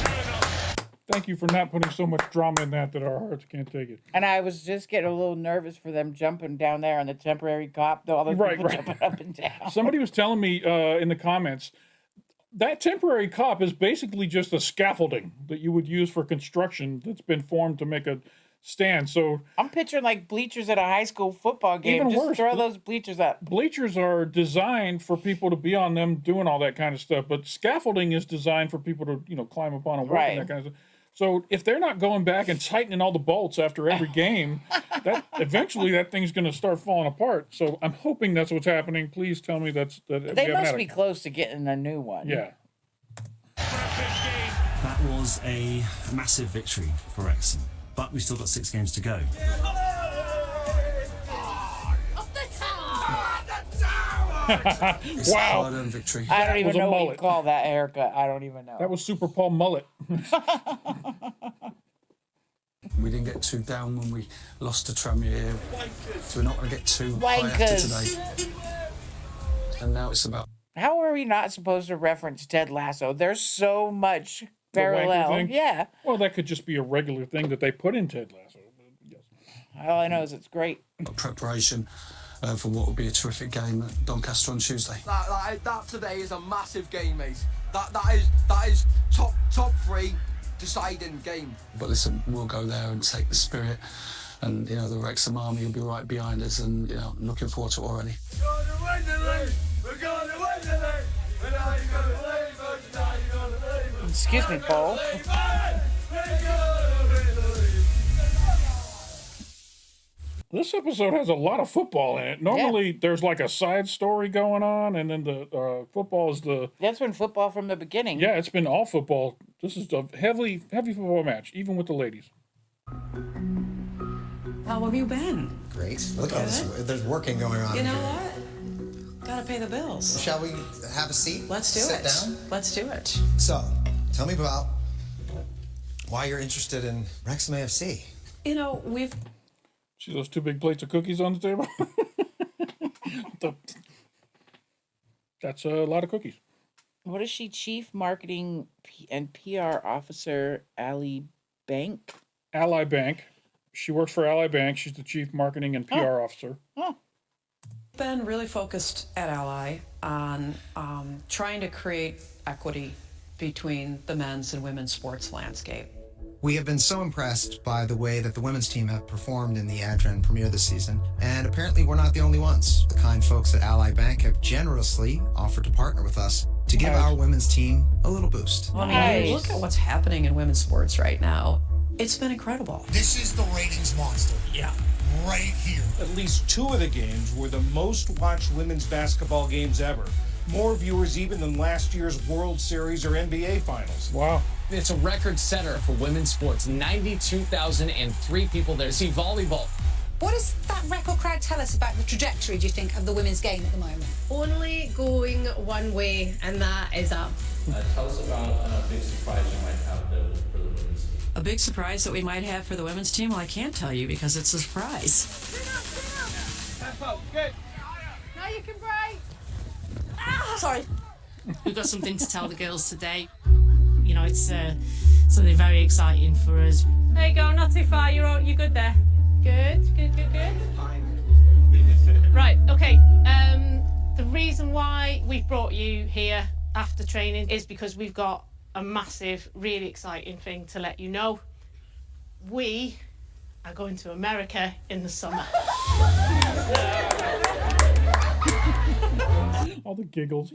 Thank you for not putting so much drama in that our hearts can't take it. And I was just getting a little nervous for them jumping down there on the temporary cop. All those people jumping up and down. Somebody was telling me in the comments that temporary cop is basically just a scaffolding that you would use for construction that's been formed to make a stand. So I'm picturing like bleachers at a high school football game. Even Just worse. throw those bleachers up. bleachers are designed for people to be on them doing all that kind of stuff, but scaffolding is designed for people to, climb up on and work and that kind of stuff. So if they're not going back and tightening all the bolts after every game, that eventually that thing's going to start falling apart. So I'm hoping that's what's happening. Please tell me that They we haven't must had be close to getting a new one. Yeah. That was a massive victory for Wrexham, but we've still got 6 games to go. It's a Wow. hard-earned victory. I don't even was a know what you mullet. call that haircut. I don't even know. That was Super Paul Mullet. We didn't get too down when we lost to Tranmere, so we're not going to get too high after Wankers. today. And now it's about... How are we not supposed to reference Ted Lasso? There's so much The wanker parallel. thing? Yeah. Well, that could just be a regular thing that they put in Ted Lasso. All I know is it's great. preparation for what will be a terrific game at Doncaster on Tuesday. That today is a massive game, mate. That is top 3 deciding game. But listen, we'll go there and take the spirit, and the Wrexham army will be right behind us, and I'm looking forward to it already. Excuse me, Paul. This episode has a lot of football in it. Normally, there's like a side story going on, and then the football is the... That's been football from the beginning. Yeah, it's been all football. This is a heavy football match, even with the ladies. How have you been? Great. Look at this. There's working going on. You know here. what? Gotta pay the bills. Shall we have a seat? Let's do Sit it. down? Let's do it. So, tell me about why you're interested in Wrexham AFC. You know, we've... See those 2 big plates of cookies on the table? That's a lot of cookies. What is she? Chief Marketing and PR Officer Ally Bank? Ally Bank. She works for Ally Bank. She's the Chief Marketing and PR Officer. been really focused at Ally on trying to create equity between the men's and women's sports landscape. We have been so impressed by the way that the women's team have performed in the Adren premiere this season, and apparently we're not the only ones. The kind folks at Ally Bank have generously offered to partner with us to give our women's team a little boost. Well, I mean, look at what's happening in women's sports right now. It's been incredible. This is the ratings monster. Yeah. Right here. At least 2 of the games were the most watched women's basketball games ever. More viewers even than last year's World Series or NBA Finals. Wow. It's a record setter for women's sports. 92,003 people there to see volleyball. What does that record crowd tell us about the trajectory, do you think, of the women's game at the moment? Only going one way, and that is up. Tell us about a big surprise you might have for the women's team. A big surprise that we might have for the women's team? Well, I can't tell you because it's a surprise. Tempo, good. Now you can break. Sorry. We've got something to tell the girls today. You know, it's something very exciting for us. There you go, not too far. You're good there. Good. Right, okay. The reason why we've brought you here after training is because we've got a massive, really exciting thing to let you know. We are going to America in the summer. All the giggles.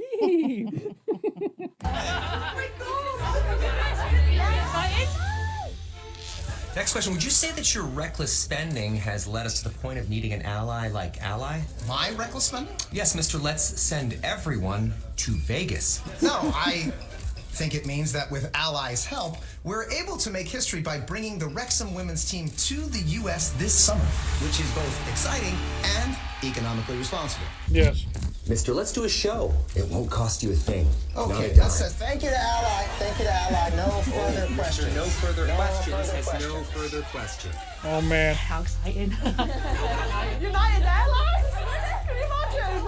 Next question. Would you say that your reckless spending has led us to the point of needing an ally like Ally? My reckless spending? Yes, Mr. Let's send everyone to Vegas. No, I think it means that with Ally's help, we're able to make history by bringing the Wrexham women's team to the U.S. this summer, which is both exciting and economically responsible. Yes. Mister, let's do a show. It won't cost you a thing. Okay, that's it. Thank you to Ally. Thank you to Ally. No further questions. No further questions has no further question. Oh, man. How exciting. United Airlines? Can you imagine?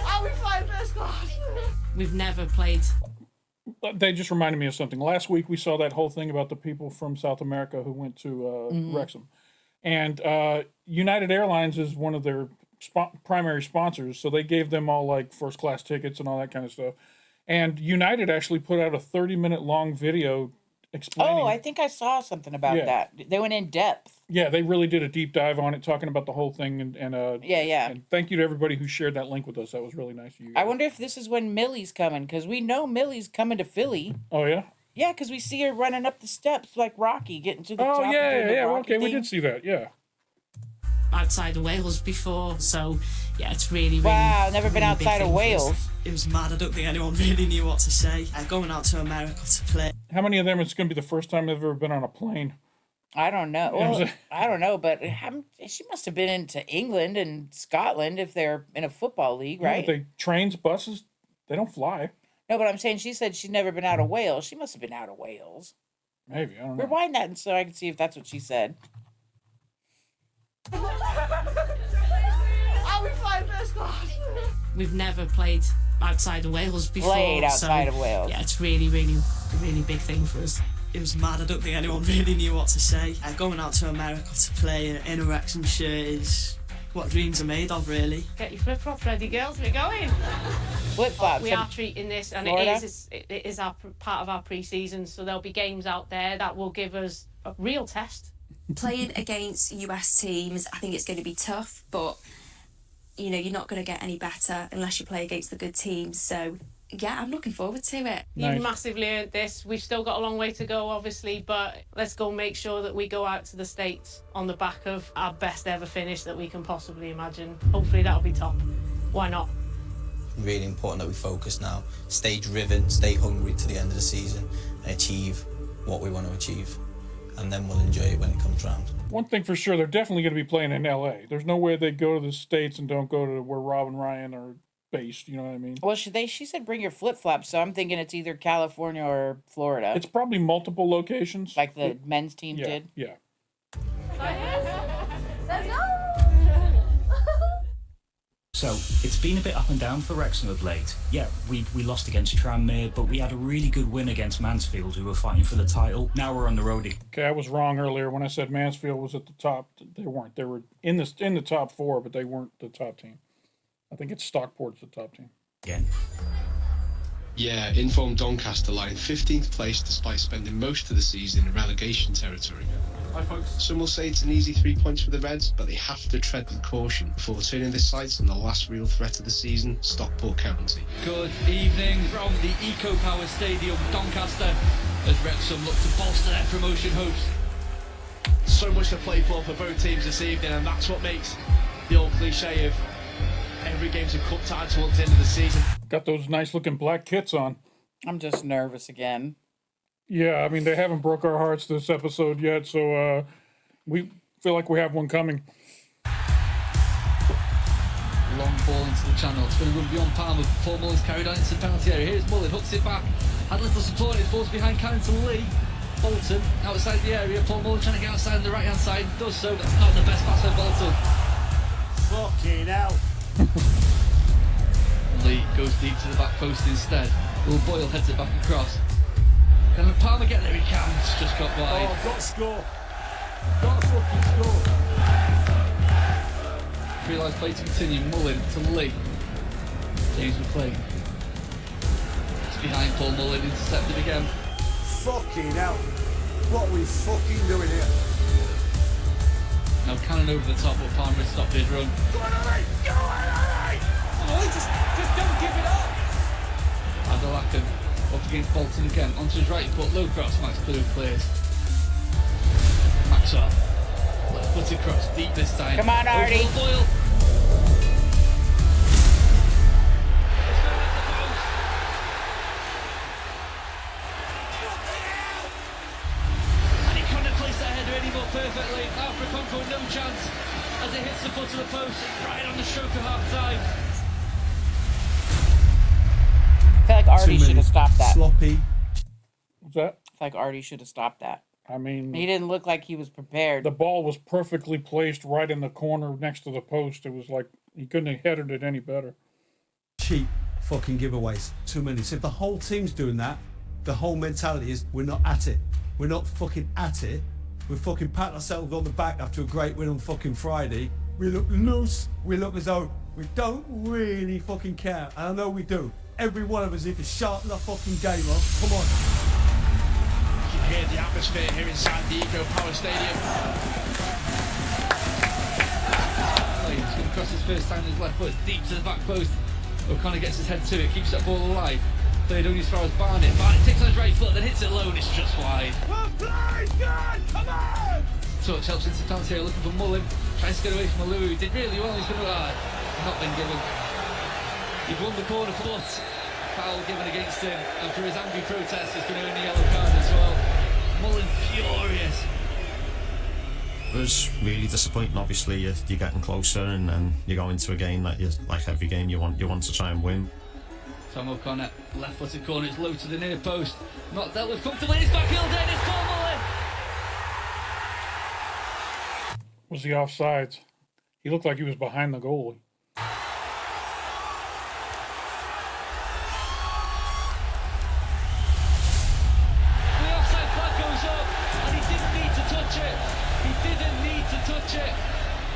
Are we flying first class? We've never played. They just reminded me of something. Last week, we saw that whole thing about the people from South America who went to Wrexham. And United Airlines is one of their primary sponsors, so they gave them all like first class tickets and all that kind of stuff. And United actually put out a 30-minute long video explaining. Oh, I think I saw something about that. They went in depth. Yeah, they really did a deep dive on it, talking about the whole thing. And And thank you to everybody who shared that link with us. That was really nice of you guys. I wonder if this is when Millie's coming, because we know Millie's coming to Philly. Oh, yeah? Yeah, because we see her running up the steps like Rocky, getting to the top. Oh, yeah. Okay, we thing. did see that, yeah. Outside of Wales before, so yeah, it's really Wow, never been really outside big of thing for us. Wales. It was mad. I don't think anyone really knew what to say. Going out to America to play. How many of them it's going to be the first time they've ever been on a plane? I don't know. You know what I'm Well, saying? I don't know, but she must have been into England and Scotland if they're in a football league, right? Yeah, trains, buses, they don't fly. No, but I'm saying she said she'd never been out of Wales. She must have been out of Wales. Maybe, I don't know. Rewind that so I can see if that's what she said. Are we flying first class? We've never played outside of Wales before. Played outside of Wales. Yeah, it's really a big thing for us. It was mad. I don't think anyone really knew what to say. Going out to America to play in Wrexhamshire is what dreams are made of, really. Get your flip-flops ready, girls. We're going. Flip-flops. We are treating this, and Florida? it is our part of our pre-season, so there'll be games out there that will give us a real test. Playing against US teams, I think it's going to be tough, but you know, you're not going to get any better unless you play against the good teams. So yeah, I'm looking forward to it. You've massively earned this. We've still got a long way to go, obviously, but let's go make sure that we go out to the States on the back of our best ever finish that we can possibly imagine. Hopefully that'll be top. Why not? Really important that we focus now, stay driven, stay hungry to the end of the season and achieve what we want to achieve, and then we'll enjoy it when it comes round. One thing for sure, they're definitely going to be playing in LA. There's no way they go to the States and don't go to where Rob and Ryan are based, you know what I mean? Well, she said bring your flip-flops, so I'm thinking it's either California or Florida. It's probably multiple locations. Like the men's team Yeah, did. yeah. Let's go! So, it's been a bit up and down for Wrexham of late. Yeah, we lost against Tranmere, but we had a really good win against Mansfield, who were fighting for the title. Now we're on the road. Okay, I was wrong earlier when I said Mansfield was at the top. They weren't. They were in the top 4, but they weren't the top team. I think it's Stockport's the top team. Again. Yeah, informed Doncaster lie in 15th place despite spending most of the season in relegation territory. Hi folks. Some will say it's an easy 3 points for the Reds, but they have to tread with caution before turning their sights on the last real threat of the season, Stockport County. Good evening from the Eco Power Stadium, Doncaster, as Wrexham look to bolster their promotion hopes. So much to play for both teams this evening, and that's what makes the old cliche of every game's a cup tie towards the end of the season. Got those nice looking black kits on. I'm just nervous again. Yeah, I mean, they haven't broke our hearts this episode yet, so we feel like we have one coming. Long ball into the channel. It's going to run beyond Palmer before Mullen's carried on into the penalty area. Here's Mullen, hooks it back. Had little support, it falls behind Carrington Lee. Bolton outside the area. Paul Mullen trying to get outside on the right hand side. Does so. That's not the best pass for Bolton. Fucking hell. Lee goes deep to the back post instead. Will Boyle heads it back across. Can Palmer get there? He can. It's just got wide. Oh, got to score. Got to fucking score. 3 lines play to continue. Mullen to Lee. James McLean. It's behind Paul Mullen. Intercepted again. Fucking hell. What are we fucking doing here? Now cannon over the top, but Palmer has stopped his run. Go on, Ollie! Go on, Ollie! Oh, just don't give it up. Adelakan up against Bolton again. Onto his right foot, low cross. Max Blue clears. Max up. Left foot across, deep this time. Come on, Artie. Boyle. And he couldn't place that header any more perfectly. Africonco, no chance as it hits the foot of the post right on the stroke of half time. I feel like Artie should have stopped that. Sloppy. What's that? I feel like Artie should have stopped that. I mean, He didn't look like he was prepared. the ball was perfectly placed right in the corner next to the post. It was like he couldn't have headed it any better. Cheap fucking giveaways. Too many. So if the whole team's doing that, the whole mentality is we're not at it. We're not fucking at it. We fucking pat ourselves on the back after a great win on fucking Friday. We look loose. We look as though we don't really fucking care. And I know we do. Every one of us need to sharpen our fucking game up. Come on. You can hear the atmosphere here inside the Eco Power Stadium. He's going to cross his first time with his left foot deep to the back post. O'Connor gets his head to it, keeps that ball alive. Played only as far as Barnett. Barnett takes on his right foot, then hits it low and it's just wide. Come on! Touch helps into the penalty area, looking for Mullen. Tries to get away from Aluo, who did really well. He's going to not been given. He won the corner foot. Foul given against him, and for his angry protest, he's going to earn the yellow card as well. Mullen furious. It was really disappointing. Obviously, you're getting closer, and you go into a game that you like every game you want to try and win. Tom O'Connor, left-footed corner, it's low to the near post. Not dealt with comfortably. It's backheel dead. It's Paul Mullen. Was he offsides? He looked like he was behind the goalie.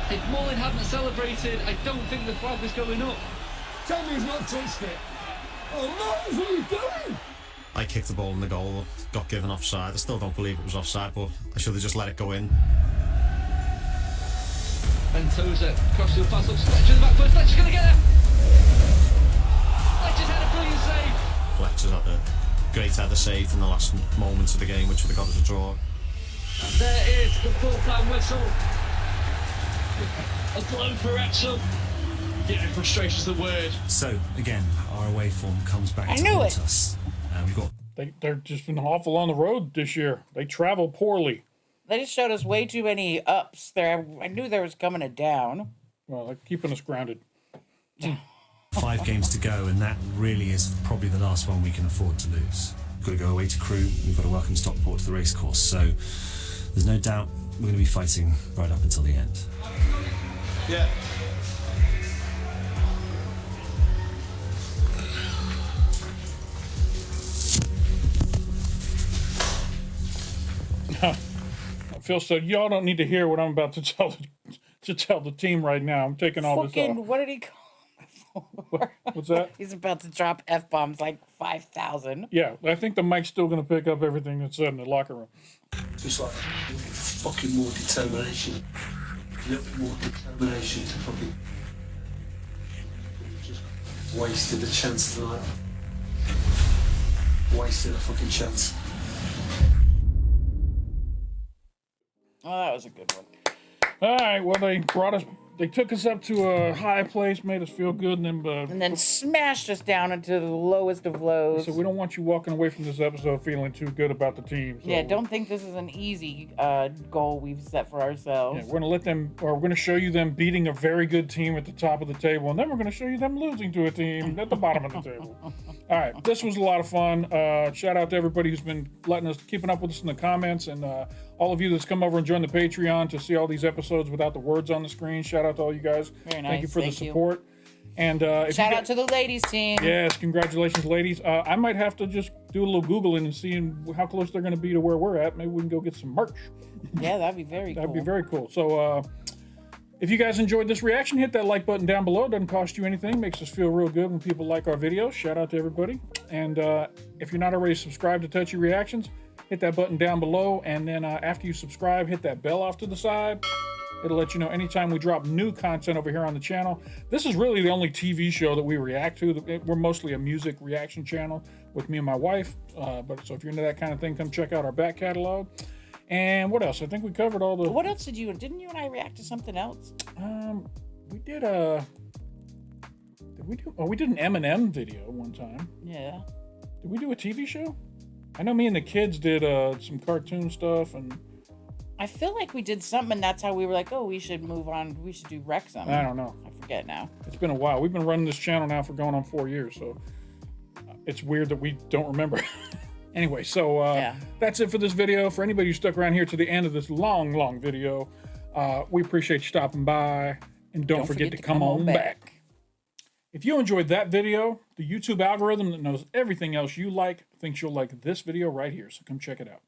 If Mullen hadn't celebrated, I don't think the flag was going up. Tell me he's not touched it. Oh no, what are you doing? I kicked the ball in the goal, got given offside. I still don't believe it was offside, but I should have just let it go in. Ventosa, cross to the pass up, Fletcher in the back post, Fletcher's going to get it! Fletcher's had a brilliant save! great header saved in the last moments of the game, which would have got us a draw. There is the full-time whistle. A blow for Wrexham. Yeah, frustration's the word. So, again, our away form comes back I to knew haunt it. us. We've got They're just been awful on the road this year. They travel poorly. They just showed us way too many ups there. I knew there was coming a down. Well, they're keeping us grounded. 5 games to go, and that really is probably the last one we can afford to lose. We've got to go away to Crewe. We've got to welcome Stockport to the racecourse. So there's no doubt we're going to be fighting right up until the end. Yeah. I feel so. Y'all don't need to hear what I'm about to tell the team right now. I'm taking all this Fucking, off. what did he call me? What's that? He's about to drop F-bombs like 5,000. Yeah, I think the mic's still going to pick up everything that's said in the locker room. Just like fucking more determination. A little bit more determination to fucking just wasted a chance tonight. Wasted a fucking chance. Oh, that was a good one. All right, well, they took us up to a high place, made us feel good, and then smashed us down into the lowest of lows. So we don't want you walking away from this episode feeling too good about the team. So Yeah, don't think this is an easy goal we've set for ourselves. yeah, we're going to show you them beating a very good team at the top of the table, and then we're going to show you them losing to a team at the bottom of the table. All right, this was a lot of fun. Shout out to everybody who's been keeping up with us in the comments, and all of you that's come over and joined the Patreon to see all these episodes without the words on the screen. Shout out to all you guys. Very nice. Thank you for the Thank you. support. And Shout out to the ladies team. Yes, congratulations, ladies. I might have to just do a little Googling and see how close they're going to be to where we're at. Maybe we can go get some merch. Yeah, that'd be very cool. That'd be very cool. So if you guys enjoyed this reaction, hit that like button down below. It doesn't cost you anything. Makes us feel real good when people like our videos. Shout out to everybody. And if you're not already subscribed to Touchy Reactions, hit that button down below. And then after you subscribe, hit that bell off to the side. It'll let you know anytime we drop new content over here on the channel. This is really the only TV show that we react to. We're mostly a music reaction channel with me and my wife. So if you're into that kind of thing, come check out our back catalog. And what else? I think we covered all the... What else didn't you and I react to something else? We did we did an Eminem video one time. Yeah. Did we do a TV show? I know me and the kids did some cartoon stuff, and I feel like we did something, and that's how we were like, oh, we should move on. We should do Wrexham. I don't know. I forget now. It's been a while. We've been running this channel now for going on 4 years, so it's weird that we don't remember. Anyway, so that's it for this video. For anybody who stuck around here to the end of this long video, we appreciate you stopping by, and don't forget to come on back. If you enjoyed that video, the YouTube algorithm that knows everything else you like thinks you'll like this video right here, so come check it out.